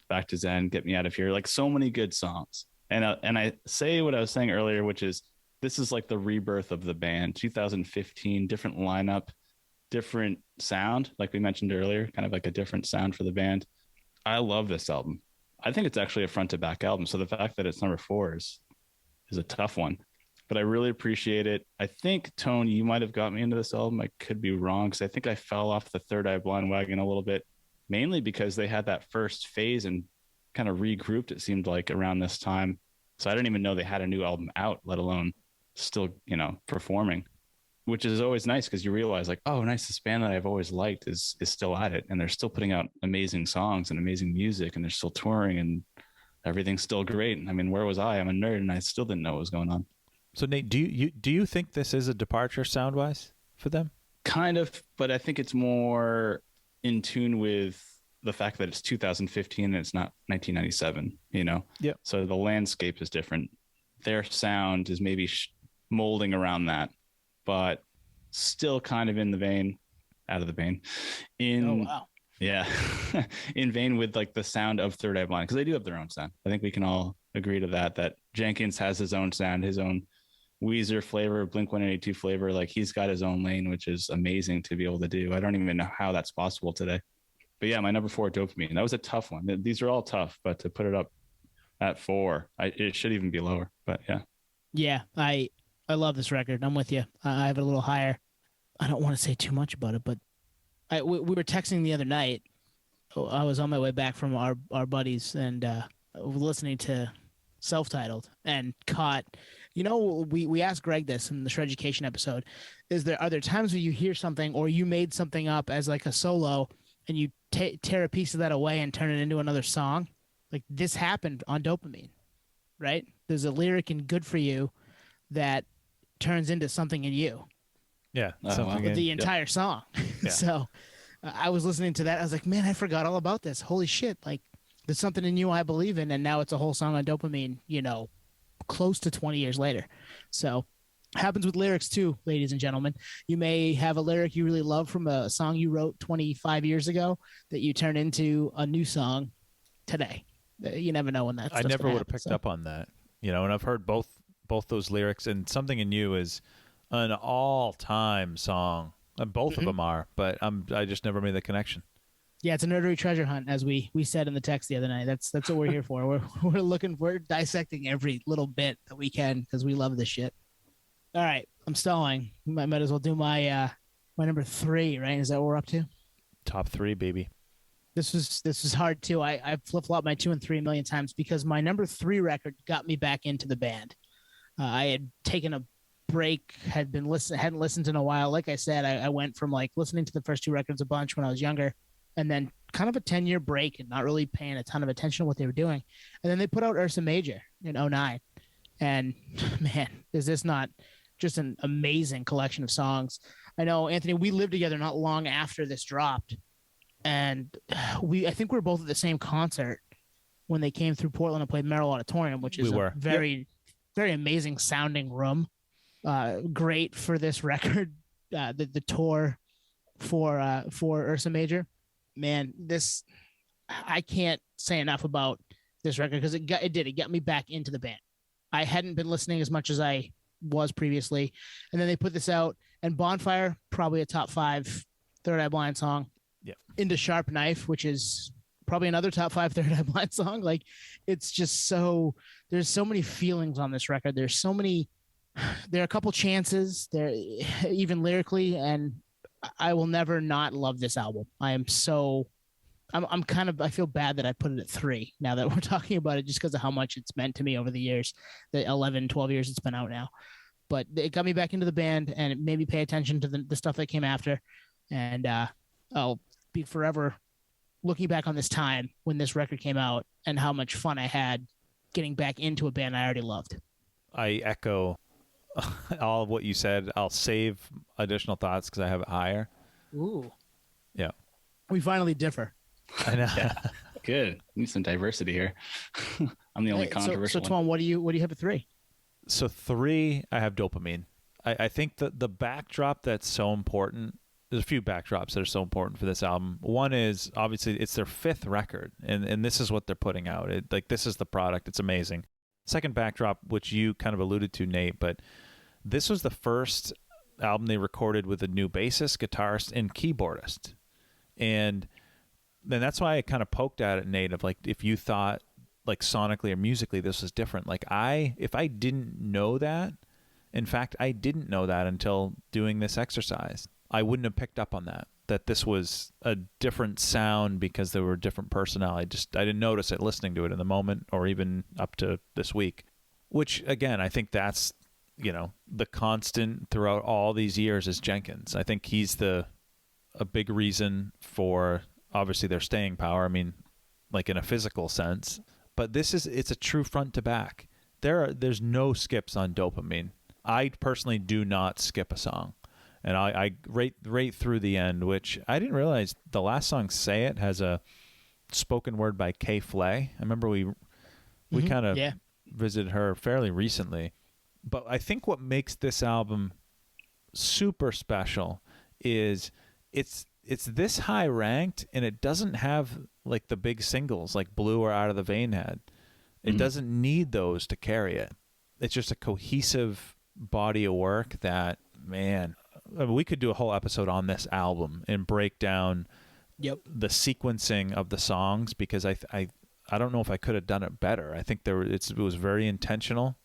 Back to Zen, Get Me Out of Here. Like so many good songs. And I say what I was saying earlier, which is this is like the rebirth of the band. 2015, different lineup, different sound, like we mentioned earlier, kind of like a different sound for the band. I love this album. I think it's actually a front to back album. So the fact that it's number 4 is a tough one. But I really appreciate it. I think, Tone, you might have got me into this album. I could be wrong because I think I fell off the Third Eye Blind wagon a little bit, mainly because they had that first phase and kind of regrouped, it seemed like, around this time. So I didn't even know they had a new album out, let alone still, performing, which is always nice because you realize like, oh, nice, this band that I've always liked is still at it. And they're still putting out amazing songs and amazing music, and they're still touring and everything's still great. I mean, where was I? I'm a nerd and I still didn't know what was going on. So Nate, do you think this is a departure sound wise for them? Kind of, but I think it's more in tune with the fact that it's 2015 and it's not 1997, Yeah. So the landscape is different. Their sound is maybe molding around that, but still kind of in the vein, out of the vein. Oh, wow. Yeah. In vein with like the sound of Third Eye Blind, because they do have their own sound. I think we can all agree to that Jenkins has his own sound, his own Weezer flavor, Blink-182 flavor. Like he's got his own lane, which is amazing to be able to do. I don't even know how that's possible today. But yeah, my number 4, Dopamine. That was a tough one. These are all tough, but to put it up at 4, it should even be lower. But yeah. Yeah, I love this record. I'm with you. I have it a little higher. I don't want to say too much about it, but we were texting the other night. I was on my way back from our buddies and listening to Self-Titled and caught. We asked Greg this in the Shreducation episode. Are there times where you hear something or you made something up as like a solo and you tear a piece of that away and turn it into another song? Like this happened on Dopamine, right? There's a lyric in Good For You that turns into something in you. Yeah. The entire song. Yeah. So I was listening to that. I was like, man, I forgot all about this. Holy shit. Like there's something in you I believe in. And now it's a whole song on Dopamine, close to 20 years later. So happens with lyrics too, ladies and gentlemen. You may have a lyric you really love from a song you wrote 25 years ago that you turn into a new song today. You never know when that's I never would have picked up on that. And I've heard both those lyrics, and Something in You is an all-time song. Both of them are, but I just never made the connection. Yeah, it's a nerdery treasure hunt, as we said in the text the other night. That's what we're here for. We're dissecting every little bit that we can because we love this shit. All right, I'm stalling. Might as well do my number 3, right? Is that what we're up to? Top 3, baby. This is hard too. I flip-flopped my 2 and 3 a million times because my number 3 record got me back into the band. I had taken a break, hadn't listened in a while. Like I said, I went from like listening to the first 2 records a bunch when I was younger, and then kind of a 10-year break and not really paying a ton of attention to what they were doing. And then they put out Ursa Major in 2009. And man, is this not just an amazing collection of songs? I know, Anthony, we lived together not long after this dropped. And I think we were both at the same concert when they came through Portland and played Merrill Auditorium, which is a very, very amazing sounding room. Great for this record, the tour for Ursa Major. Man, I can't say enough about this record because it got me back into the band. I hadn't been listening as much as I was previously, and then they put this out, and Bonfire, probably a top 5 Third Eye Blind song. Yeah. Into Sharp Knife, which is probably another top 5 Third Eye Blind song. Like it's just there's so many feelings on this record. There are a couple chances there, even lyrically, and I will never not love this album. I feel bad that I put it at 3 now that we're talking about it, just because of how much it's meant to me over the years, the 11, 12 years it's been out now. But it got me back into the band, and it made me pay attention to the stuff that came after. And I'll be forever looking back on this time when this record came out and how much fun I had getting back into a band I already loved. I echo all of what you said. I'll save additional thoughts because I have it higher. Ooh. Yeah. We finally differ. I know. Yeah. Good. Need some diversity here. I'm the only controversial so Tom, what do you have at 3? So 3, I have Dopamine. I think that the backdrop that's so important, there's a few backdrops that are so important for this album. One is, obviously, it's their 5th record, and this is what they're putting out. This is the product. It's amazing. Second backdrop, which you kind of alluded to, Nate, but this was the first album they recorded with a new bassist, guitarist, and keyboardist. And then that's why I kind of poked at it, Nate, of like, if you thought like sonically or musically this was different. Like if I didn't know that, in fact, I didn't know that until doing this exercise. I wouldn't have picked up on that this was a different sound because there were different personnel. I didn't notice it listening to it in the moment or even up to this week, which again, I think that's, the constant throughout all these years is Jenkins. I think he's a big reason for obviously their staying power. I mean, like in a physical sense, but it's a true front to back. There's no skips on Dopamine. I personally do not skip a song, and I right through the end, which I didn't realize the last song, "Say It," has a spoken word by Kay Flay. I remember we kind of visited her fairly recently, but I think what makes this album super special is it's this high ranked, and it doesn't have like the big singles like Blue or Out of the Vein had. It doesn't need those to carry it. It's just a cohesive body of work that, man, I mean, we could do a whole episode on this album and break down the sequencing of the songs, because I don't know if I could have done it better. I think it was very intentional,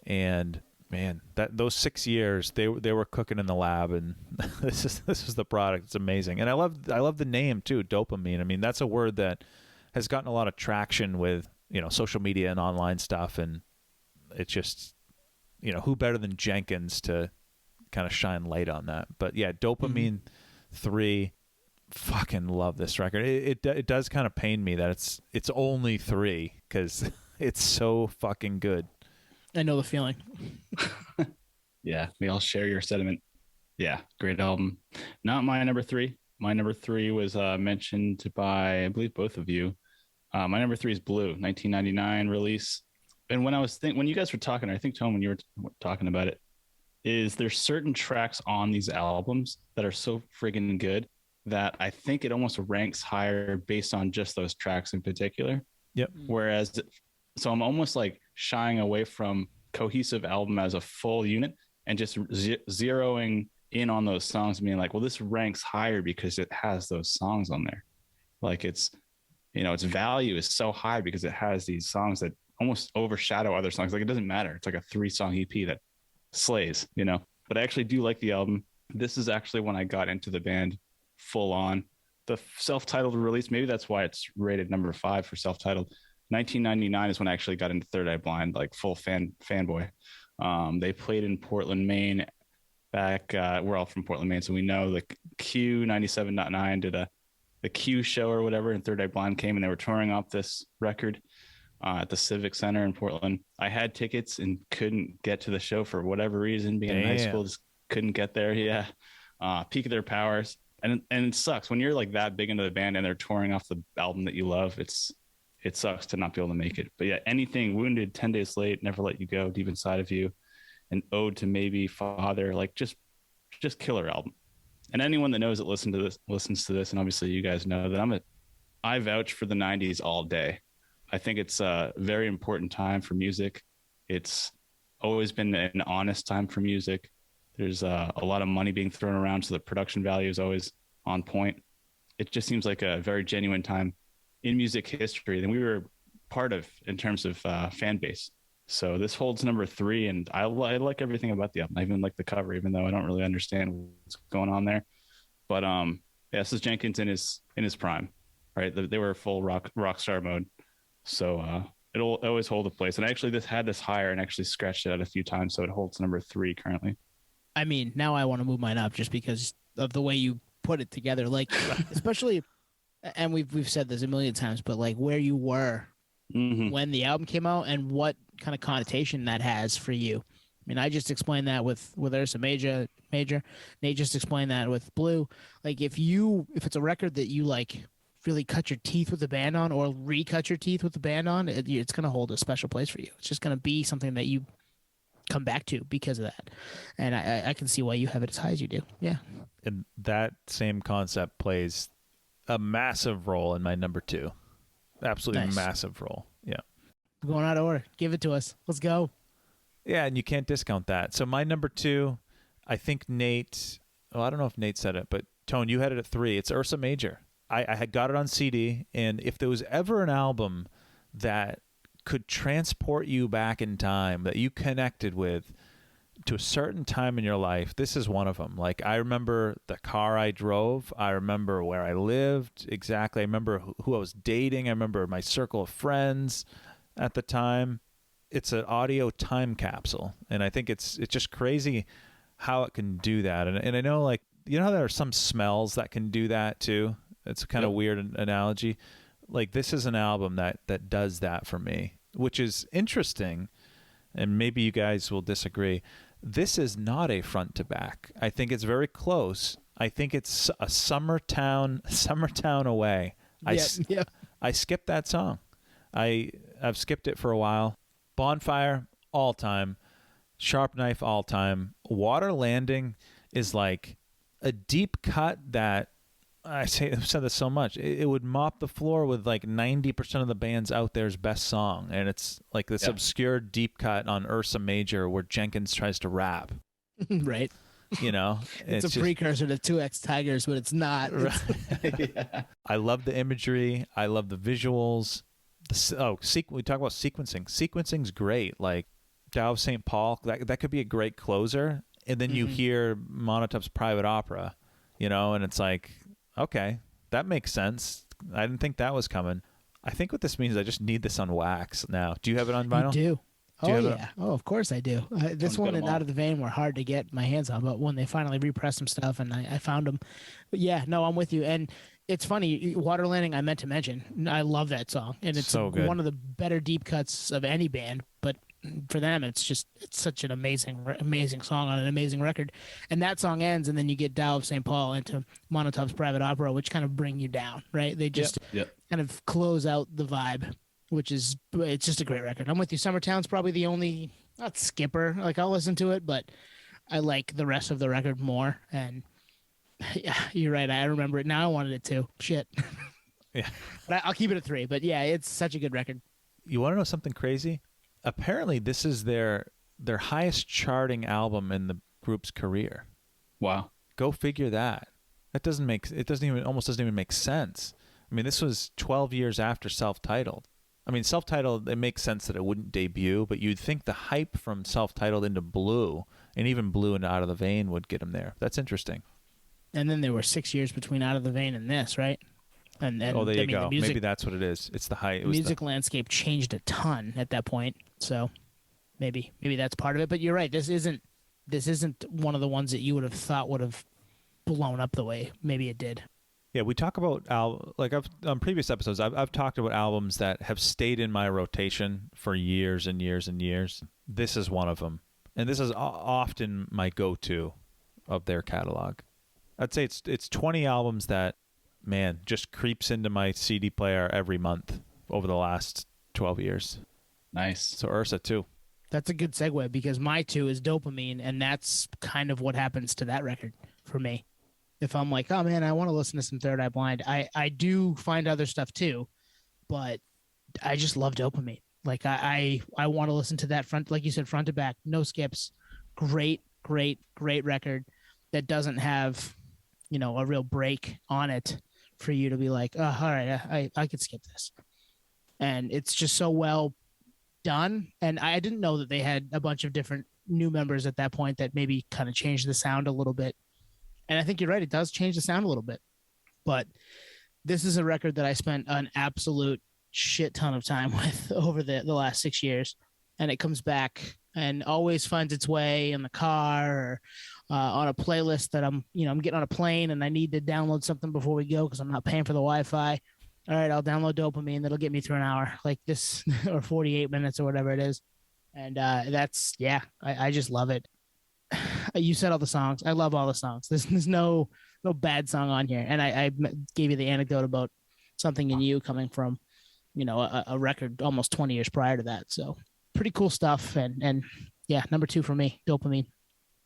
and man, those 6 years they were cooking in the lab, and this is the product. It's amazing, and I love the name too, Dopamine. I mean, that's a word that has gotten a lot of traction with social media and online stuff, and it's just who better than Jenkins to kind of shine light on that. But yeah, Dopamine 3, fucking love this record. It does kind of pain me that it's only 3 because it's so fucking good. I know the feeling. Yeah, we all share your sentiment. Yeah, great album. Not my number 3. My number 3 was mentioned by, I believe, both of you. My number 3 is Blue, 1999 release. And when you guys were talking, I think, Tom, when you were talking about it, is there's certain tracks on these albums that are so friggin' good that I think it almost ranks higher based on just those tracks in particular. Yep. Whereas, so I'm almost like shying away from cohesive album as a full unit and just zeroing in on those songs, being like, well, this ranks higher because it has those songs on there. Like its value is so high because it has these songs that almost overshadow other songs. Like it doesn't matter. It's like a 3-song EP that slays, but I actually do like the album. This is actually when I got into the band full on. The self-titled release, maybe that's why it's rated number 5 for self-titled. 1999 is when I actually got into Third Eye Blind, like full fanboy. They played in Portland, Maine. Back, we're all from Portland, Maine, so we know the Q 97.9 did the Q show or whatever, and Third Eye Blind came, and they were touring off this record at the Civic Center in Portland. I had tickets and couldn't get to the show for whatever reason. Being in high school, just couldn't get there. Yeah, peak of their powers, and it sucks when you're like that big into the band and they're touring off the album that you love. It sucks to not be able to make it. But yeah, anything, Wounded, 10 Days Late, Never Let You Go, Deep Inside of You, an Ode to Maybe, Father, like just killer album. And anyone that knows it listens to this, and obviously you guys know that I vouch for the 90s all day. I think it's a very important time for music. It's always been an honest time for music. There's a lot of money being thrown around, so the production value is always on point. It just seems like a very genuine time in music history than we were part of in terms of fan base. So this holds number 3, and I like everything about the album. I even like the cover, even though I don't really understand what's going on there. But yeah, this is Jenkins in his prime, right? They were full rock star mode. So it'll always hold a place. And actually, this had this higher and actually scratched it out a few times, so it holds number 3 currently. I mean, now I want to move mine up just because of the way you put it together. Like, especially, and we've said this a million times, but like where you were when the album came out and what kind of connotation that has for you. I mean, I just explained that with Ursa Major. Nate just explained that with Blue. Like, if it's a record that you like really cut your teeth with the band on, or recut your teeth with the band on, it's going to hold a special place for you. It's just going to be something that you come back to because of that. And I can see why you have it as high as you do. Yeah. And that same concept plays a massive role in my number 2. Absolutely Nice. Massive role. Yeah. We're going out of order. Give it to us. Let's go. Yeah, and you can't discount that. So my number 2, I think Nate, well, I don't know if Nate said it, but Tone, you had it at 3. It's Ursa Major. I had got it on CD, and if there was ever an album that could transport you back in time, that you connected with to a certain time in your life, this is one of them. Like, I remember the car I drove. I remember where I lived exactly. I remember who I was dating. I remember my circle of friends at the time. It's an audio time capsule, and I think it's just crazy how it can do that. And I know, like, you know how there are some smells that can do that too? It's a kind of weird analogy. Like, this is an album that does that for me, which is interesting, and maybe you guys will disagree. This is not a front to back. I think it's very close. I think it's a Summertown Away. I skipped that song. I've skipped it for a while. Bonfire, all time. Sharp Knife, all time. Water Landing is like a deep cut that I've said this so much. It would mop the floor with like 90% of the bands out there's best song. And it's like this obscure deep cut on Ursa Major where Jenkins tries to rap. Right. You know, it's a just precursor to 2X Tigers, but it's not. Right. I love the imagery. I love the visuals. We talk about sequencing. Sequencing's great. Like Tao of St. Paul, that could be a great closer. And then you hear Monotub's Private Opera, you know, and it's like, okay, that makes sense. I didn't think that was coming. I think what this means is I just need this on wax now. Do you have it on vinyl? You do. Oh, of course I do. This one and Out of the Vein were hard to get my hands on, but when they finally repressed some stuff and I found them. But yeah, no, I'm with you. And it's funny, Water Landing, I meant to mention. I love that song. And it's so good. One of the better deep cuts of any band. But for them, it's such an amazing song on an amazing record. And that song ends, and then you get Tao of St. Paul into Monotub's Private Opera, which kind of bring you down, right? They just kind of close out the vibe, it's just a great record. I'm with you. Summertown's probably the only, not skipper. Like, I'll listen to it, but I like the rest of the record more. And yeah, you're right. I remember it. Now I wanted it too. Shit. Yeah. But I'll keep it at 3. But yeah, it's such a good record. You want to know something crazy? Apparently, this is their highest charting album in the group's career. Wow. Go figure that. Almost doesn't even make sense. I mean, this was 12 years after Self-Titled. I mean, Self-Titled, it makes sense that it wouldn't debut, but you'd think the hype from Self-Titled into Blue, and even Blue and Out of the Vein would get them there. That's interesting. And then there were 6 years between Out of the Vein and this, right? And there you go. Maybe that's what it is. It's the hype. The music landscape changed a ton at that point, so maybe that's part of it. But you're right. This isn't one of the ones that you would have thought would have blown up the way maybe it did. Yeah, we talk about on previous episodes. I've talked about albums that have stayed in my rotation for years and years and years. This is one of them, and this is often my go-to of their catalog. I'd say it's 20 albums that, man, just creeps into my CD player every month over the last 12 years. Nice. So Ursa too. That's a good segue because my 2 is Dopamine, and that's kind of what happens to that record for me. If I'm like, oh man, I want to listen to some Third Eye Blind, I do find other stuff too, but I just love Dopamine. Like I want to listen to that front, like you said, front to back, no skips. Great record that doesn't have, a real break on it for you to be like, oh, all right, I could skip this. And it's just so well done. And I didn't know that they had a bunch of different new members at that point that maybe kind of changed the sound a little bit. And I think you're right. It does change the sound a little bit. But this is a record that I spent an absolute shit ton of time with over the last 6 years. And it comes back and always finds its way in the car or on a playlist that I'm getting on a plane and I need to download something before we go because I'm not paying for the Wi-Fi. All right, I'll download Dopamine. That'll get me through an hour like this or 48 minutes or whatever it is. And that's I just love it. You said all the songs. I love all the songs. There's no bad song on here. And I gave you the anecdote about Something in You coming from, a record almost 20 years prior to that. So pretty cool stuff. And yeah, number 2 for me, Dopamine.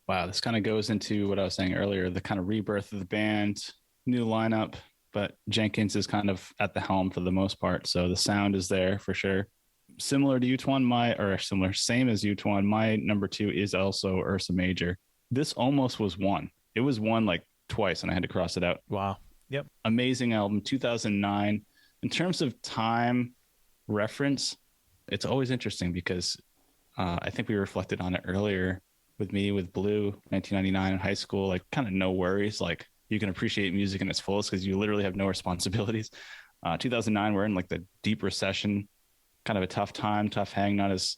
Wow, this kind of goes into what I was saying earlier, the kind of rebirth of the band, new lineup, but Jenkins is kind of at the helm for the most part. So the sound is there for sure. Similar to Utwan, same as Utwan, my number 2 is also Ursa Major. This almost was one. It was one like twice, and I had to cross it out. Wow. Yep. Amazing album, 2009. In terms of time reference, it's always interesting because I think we reflected on it earlier with me with Blue, 1999 in high school, like kind of no worries. Like you can appreciate music in its fullest because you literally have no responsibilities. 2009, we're in like the deep recession, kind of a tough time, tough hang, not as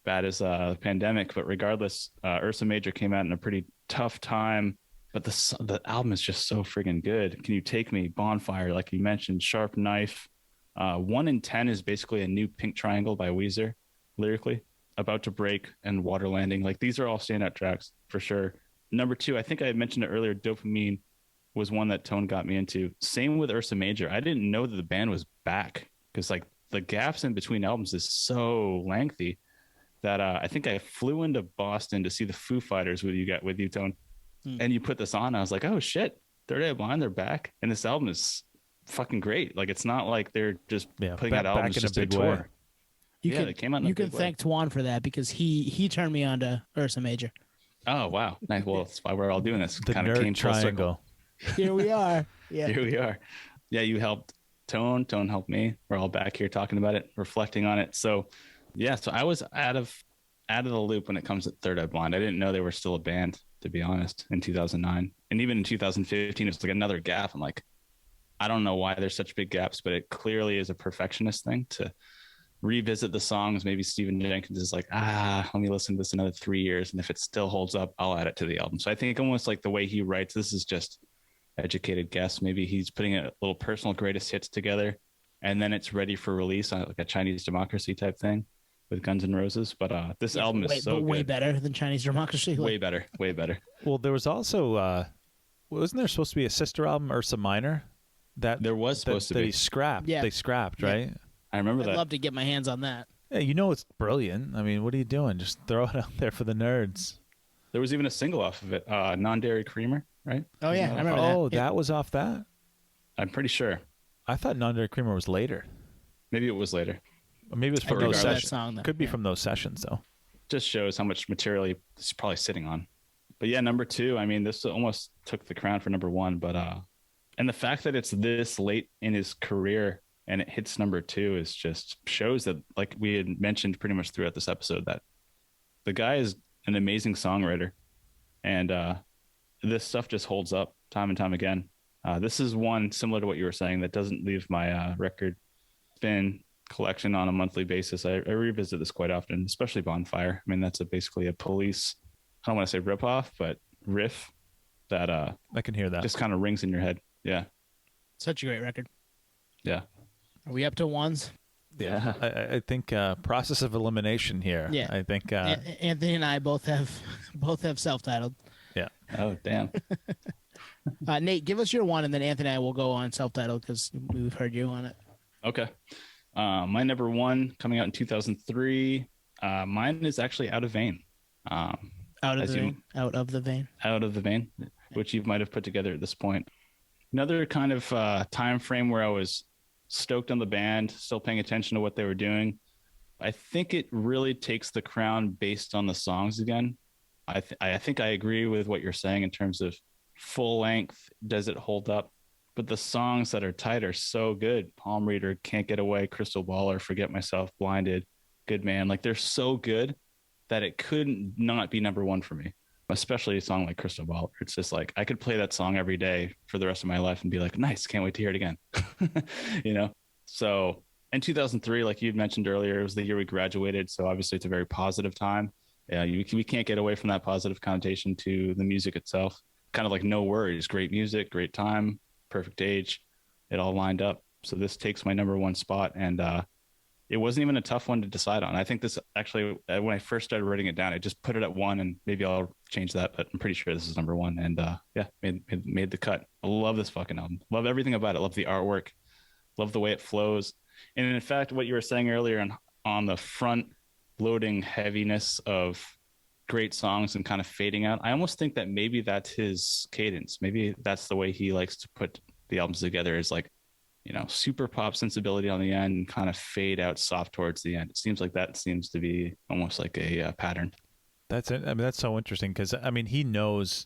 bad as the pandemic, but regardless, Ursa Major came out in a pretty tough time. But the album is just so friggin' good. Can You Take Me, Bonfire, like you mentioned, Sharp Knife. 1 in 10 is basically a new Pink Triangle by Weezer, lyrically. About to Break and Water Landing. Like these are all standout tracks for sure. Number 2, I think I had mentioned it earlier, Dopamine was one that Tone got me into. Same with Ursa Major. I didn't know that the band was back because like the gaps in between albums is so lengthy that I think I flew into Boston to see the Foo Fighters with you, Tone. And you put this on, I was like, oh shit, Third Eye Blind, they're back. And this album is fucking great. Like it's not like they're just putting out albums just to tour. They came out. You can thank Twan for that because he turned me on to Ursa Major. Oh wow, nice. Well, that's why we're all doing this. The kind of came triangle. Here we are. Yeah, here we are. Yeah, you helped Tone helped me. We're all back here talking about it, reflecting on it. So yeah, so I was out of the loop when it comes to Third Eye Blind. I didn't know they were still a band, to be honest, in 2009. And even in 2015, it's like another gap. I'm like, I don't know why there's such big gaps, but it clearly is a perfectionist thing to revisit the songs. Maybe Stephan Jenkins is like, let me listen to this another 3 years. And if it still holds up, I'll add it to the album. So I think almost like the way he writes, this is just educated guess. Maybe he's putting a little personal greatest hits together and then it's ready for release on like a Chinese Democracy type thing with Guns N' Roses. But this album is so way good. better than Chinese Democracy. Way better. Well, there was also, wasn't there supposed to be a sister album, Ursa Minor? That there was supposed to be. He scrapped. Yeah. They scrapped, right? I remember that. I'd love to get my hands on that. Yeah, it's brilliant. I mean, what are you doing? Just throw it out there for the nerds. There was even a single off of it, Non-Dairy Creamer, right? Oh, yeah. I remember that. Oh, that was off that? I'm pretty sure. I thought Non-Dairy Creamer was later. Maybe it was later. Or maybe it was from those sessions. Could be from those sessions, though. Just shows how much material he's probably sitting on. But yeah, number 2, I mean, this almost took the crown for number 1. But and the fact that it's this late in his career and it hits number 2 is just shows that, like we had mentioned pretty much throughout this episode, that the guy is an amazing songwriter. And this stuff just holds up time and time again. This is one similar to what you were saying that doesn't leave my record spin collection on a monthly basis. I revisit this quite often, especially Bonfire. I mean, that's basically a Police, I don't want to say ripoff, but riff that I can hear that just kind of rings in your head. Yeah. Such a great record. Yeah. Are we up to ones? Yeah. I think process of elimination here. Yeah. I think Anthony and I both have self-titled. Yeah. Oh, damn. Nate, give us your one, and then Anthony and I will go on self-titled because we've heard you on it. Okay. My number 1 coming out in 2003. Mine is actually Out of Vein. Out of the Vein, which you might have put together at this point. Another kind of time frame where I was stoked on the band, still paying attention to what they were doing. I think it really takes the crown based on the songs again. I think I agree with what you're saying in terms of full length. Does it hold up? But the songs that are tight are so good. Palm Reader, Can't Get Away, Crystal Baller, Forget Myself, Blinded, Good Man. Like they're so good that it couldn't not be number 1 for me. Especially a song like Crystal Baller. It's just like I could play that song every day for the rest of my life and be like, nice, can't wait to hear it again. So in 2003, like you'd mentioned earlier, it was the year we graduated. So obviously it's a very positive time. Yeah, we can't get away from that positive connotation to the music itself. Kind of like No Worries, great music, great time, perfect age. It all lined up. So this takes my number 1 spot. And it wasn't even a tough one to decide on. I think this actually, when I first started writing it down, I just put it at 1, and maybe I'll change that, but I'm pretty sure this is number 1. And yeah, made the cut. I love this fucking album. Love everything about it. Love the artwork. Love the way it flows. And in fact, what you were saying earlier on the front loading heaviness of great songs and kind of fading out, I almost think that maybe that's his cadence. Maybe that's the way he likes to put the albums together, is like, you know, super pop sensibility on the end and kind of fade out soft towards the end. It seems like that seems to be almost like a pattern. That's it. I mean, that's so interesting because, I mean, he knows,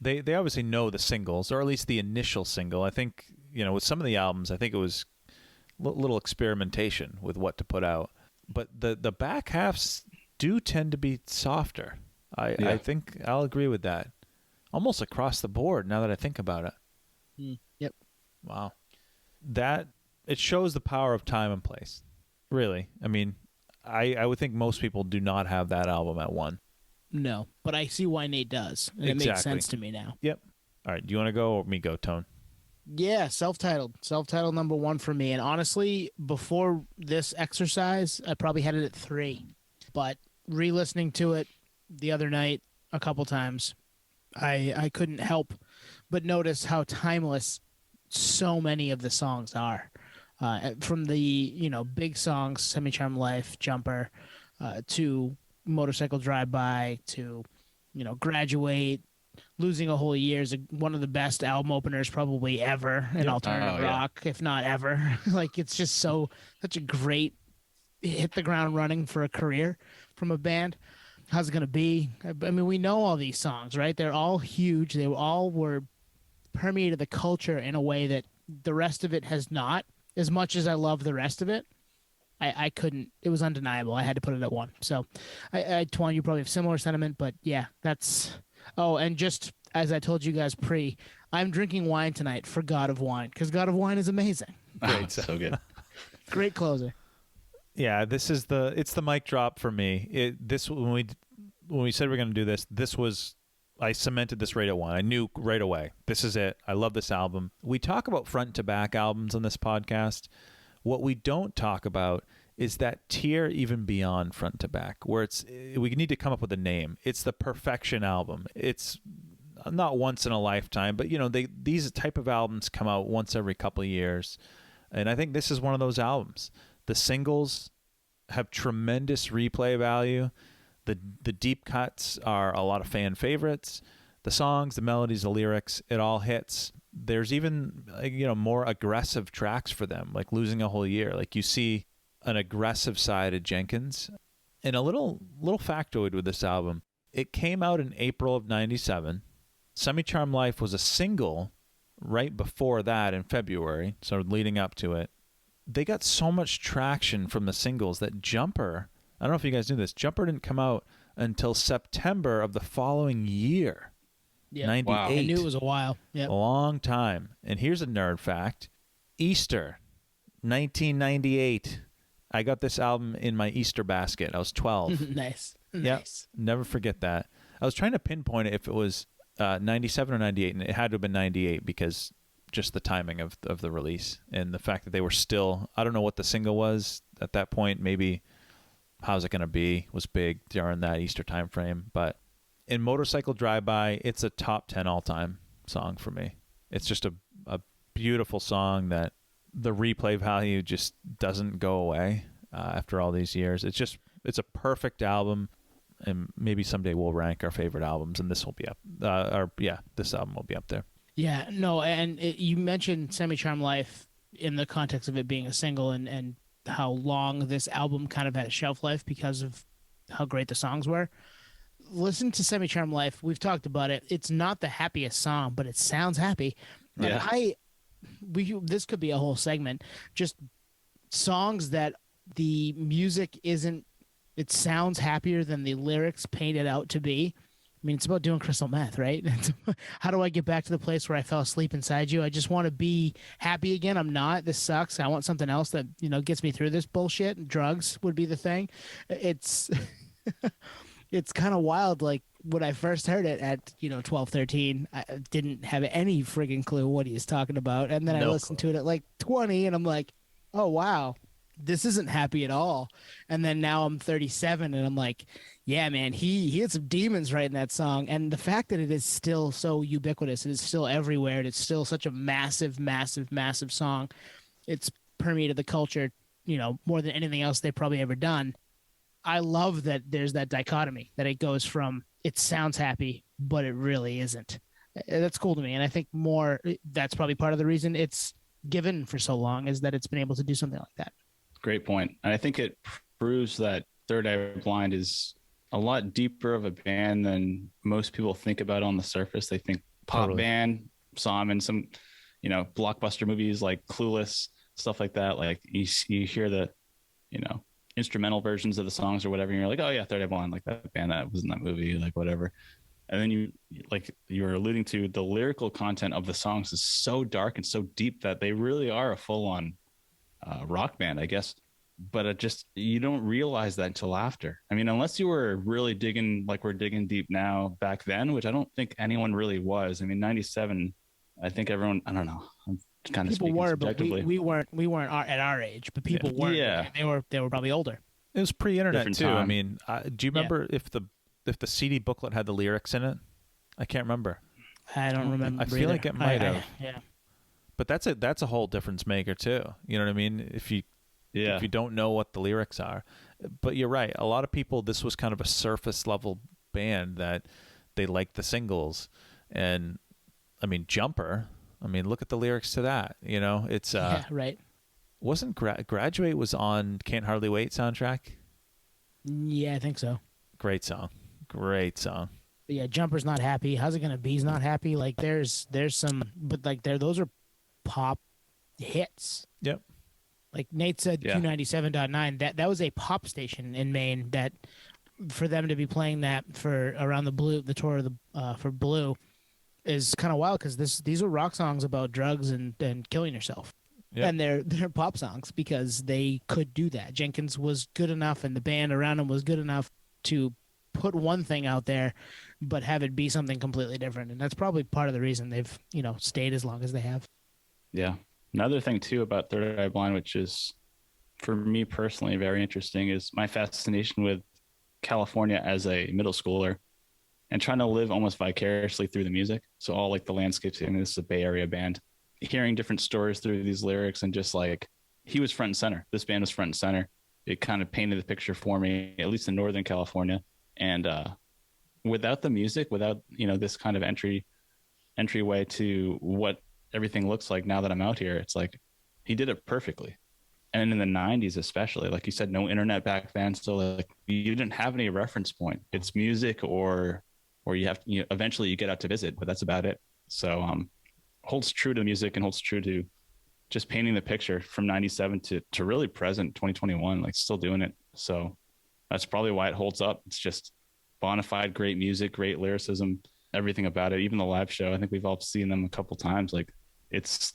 they obviously know the singles, or at least the initial single. I think, you know, with some of the albums, I think it was little experimentation with what to put out. But the back halves do tend to be softer. I think I'll agree with that. Almost across the board now that I think about it. Yep. Wow. That, it shows the power of time and place. Really. I mean, I would think most people do not have that album at 1. No, but I see why Nate does. And It makes sense to me now. Yep. All right. Do you want to go or me go, Tone? Yeah, self-titled number 1 for me. And honestly, before this exercise, I probably had it at 3. But re-listening to it the other night a couple times, I couldn't help but notice how timeless so many of the songs are. From the, you know, big songs, Semi-Charmed Life, Jumper, to Motorcycle Drive-By, to, you know, Graduate. Losing a Whole Year is one of the best album openers probably ever in alternative rock, if not ever. Like, it's just such a great hit the ground running for a career from a band. How's it going to be? I mean, we know all these songs, right? They're all huge. They all were permeated the culture in a way that the rest of it has not. As much as I love the rest of it, I couldn't. It was undeniable. I had to put it at 1. So, Twan, you probably have similar sentiment, but yeah, that's. Oh, and just as I told you guys I'm drinking wine tonight for God of Wine, because God of Wine is amazing. Great, so good. Great closer. Yeah, it's the mic drop for me. When we said we're going to do this was, I cemented this right at 1. I knew right away, this is it. I love this album. We talk about front to back albums on this podcast. What we don't talk about is that tier even beyond front to back, where we need to come up with a name. It's the perfection album. It's not once in a lifetime, but, you know, these type of albums come out once every couple of years. And I think this is one of those albums. The singles have tremendous replay value. The deep cuts are a lot of fan favorites. The songs, the melodies, the lyrics, it all hits. There's even, you know, more aggressive tracks for them, like Losing a Whole Year. Like, you see an aggressive side of Jenkins. And a little factoid with this album, it came out in April of 97. Semi-Charmed Life was a single right before that in February, so leading up to it. They got so much traction from the singles that Jumper, I don't know if you guys knew this, Jumper didn't come out until September of the following year. Yeah. 98. Wow. I knew it was a while. Yep. A long time. And here's a nerd fact. Easter, 1998. I got this album in my Easter basket. I was 12. Nice. Yeah, Nice. never forget that. I was trying to pinpoint it if it was 97 or 98, and it had to have been 98 because just the timing of the release and the fact that they were still, I don't know what the single was at that point. Maybe How's It Gonna Be was big during that Easter time frame. But in Motorcycle Drive-By, it's a top 10 all-time song for me. It's just a beautiful song that the replay value just doesn't go away after all these years. It's a perfect album, and maybe someday we'll rank our favorite albums, and this will be up. This album will be up there. Yeah, no, and you mentioned Semi-Charmed Life in the context of it being a single and how long this album kind of had a shelf life because of how great the songs were. Listen to Semi-Charmed Life. We've talked about it. It's not the happiest song, but it sounds happy. Yeah. And this could be a whole segment, just songs that the music isn't, it sounds happier than the lyrics paint it out to be. I mean, it's about doing crystal meth, right? How do I get back to the place where I fell asleep inside you? I just want to be happy again. I'm not. This sucks. I want something else that, you know, gets me through this bullshit. Drugs would be the thing. It's it's kind of wild. Like, when I first heard it at, 12, 13, I didn't have any friggin' clue what he was talking about. And then I listened to it at like 20 and I'm like, oh, wow, this isn't happy at all. And then now I'm 37 and I'm like, yeah, man, he had some demons writing that song. And the fact that it is still so ubiquitous, it is still everywhere, and it's still such a massive, massive, massive song. It's permeated the culture, more than anything else they've probably ever done. I love that there's that dichotomy, that it goes from it sounds happy, but it really isn't. That's cool to me. And I think that's probably part of the reason it's given for so long, is that it's been able to do something like that. Great point. And I think it proves that Third Eye Blind is a lot deeper of a band than most people think about on the surface. They think pop band, saw them in some, blockbuster movies like Clueless, stuff like that. Like you hear the, instrumental versions of the songs or whatever, and you're like, oh yeah, Third Eye Blind, like that band that was in that movie, like whatever. And then you were alluding to, the lyrical content of the songs is so dark and so deep that they really are a full-on rock band, I guess. But you don't realize that until after. I mean, unless you were really digging like we're digging deep now back then, which I don't think anyone really was. I mean, 97, I think everyone, I don't know. I'm kind of people were, but we weren't at our age, but people weren't. Yeah. They were probably older. It was pre-internet Different too. time. I mean, do you remember if the CD booklet had the lyrics in it? I can't remember. I don't remember. I feel like it might have. Yeah. But that's a whole difference maker too. You know what I mean? If you don't know what the lyrics are. But you're right. A lot of people, this was kind of a surface level band that they liked the singles. And I mean, Jumper, look at the lyrics to that. It's yeah, right. Wasn't Graduate was on Can't Hardly Wait soundtrack? Yeah, I think so. Great song. But yeah, Jumper's not happy. How's It Gonna Be's not happy. Like there's some, but like those are pop hits. Yep. Like Nate said, Q97.9. That was a pop station in Maine. That for them to be playing that for around the tour of the for Blue is kind of wild, because these are rock songs about drugs and killing yourself. Yep. And they're pop songs because they could do that. Jenkins was good enough, and the band around him was good enough to put one thing out there, but have it be something completely different. And that's probably part of the reason they've stayed as long as they have. Yeah. Another thing too about Third Eye Blind, which is for me personally very interesting, is my fascination with California as a middle schooler and trying to live almost vicariously through the music. So all like the landscapes, and this is a Bay Area band, hearing different stories through these lyrics, and just like he was front and center. This band was front and center. It kind of painted the picture for me, at least in Northern California. And without the music, without, this kind of entryway to what everything looks like now that I'm out here, it's like he did it perfectly. And in the 90s, especially, like you said, no internet back then. So like you didn't have any reference point. It's music or you have to, eventually you get out to visit, but that's about it. So holds true to the music and holds true to just painting the picture from 97 to really present 2021, like still doing it. So that's probably why it holds up. It's just bona fide, great music, great lyricism, everything about it. Even the live show, I think we've all seen them a couple times. Like it's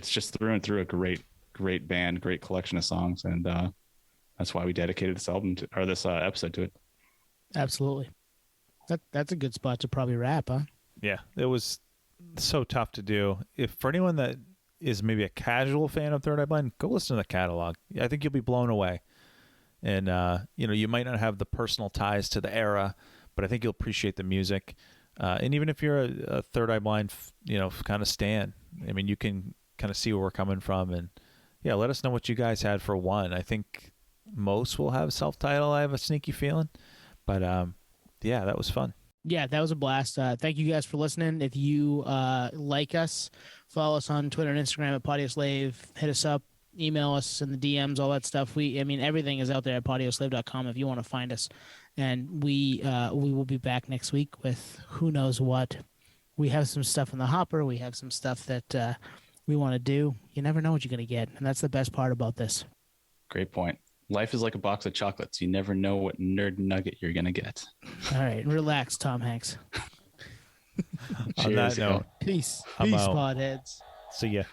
just through and through a great band, great collection of songs. And that's why we dedicated this episode to it. Absolutely. That's a good spot to probably wrap, huh? Yeah, it was so tough to do. If for anyone that is maybe a casual fan of Third Eye Blind, go listen to the catalog. I think you'll be blown away. And you might not have the personal ties to the era, but I think you'll appreciate the music. And even if you're a Third Eye Blind, kind of stan, you can kind of see where we're coming from. And yeah, let us know what you guys had for one. I think most will have self-titled. I have a sneaky feeling, but yeah, that was fun. Yeah, that was a blast. Thank you guys for listening. If you like us, follow us on Twitter and Instagram at Podioslave. Hit us up, email us in the DMs, all that stuff. Everything is out there at podioslave.com if you want to find us. And we will be back next week with who knows what. We have some stuff in the hopper. We have some stuff that we want to do. You never know what you're going to get, and that's the best part about this. Great point. Life is like a box of chocolates. You never know what nerd nugget you're going to get. All right. Relax, Tom Hanks. On that note, peace. Peace, podheads. See ya.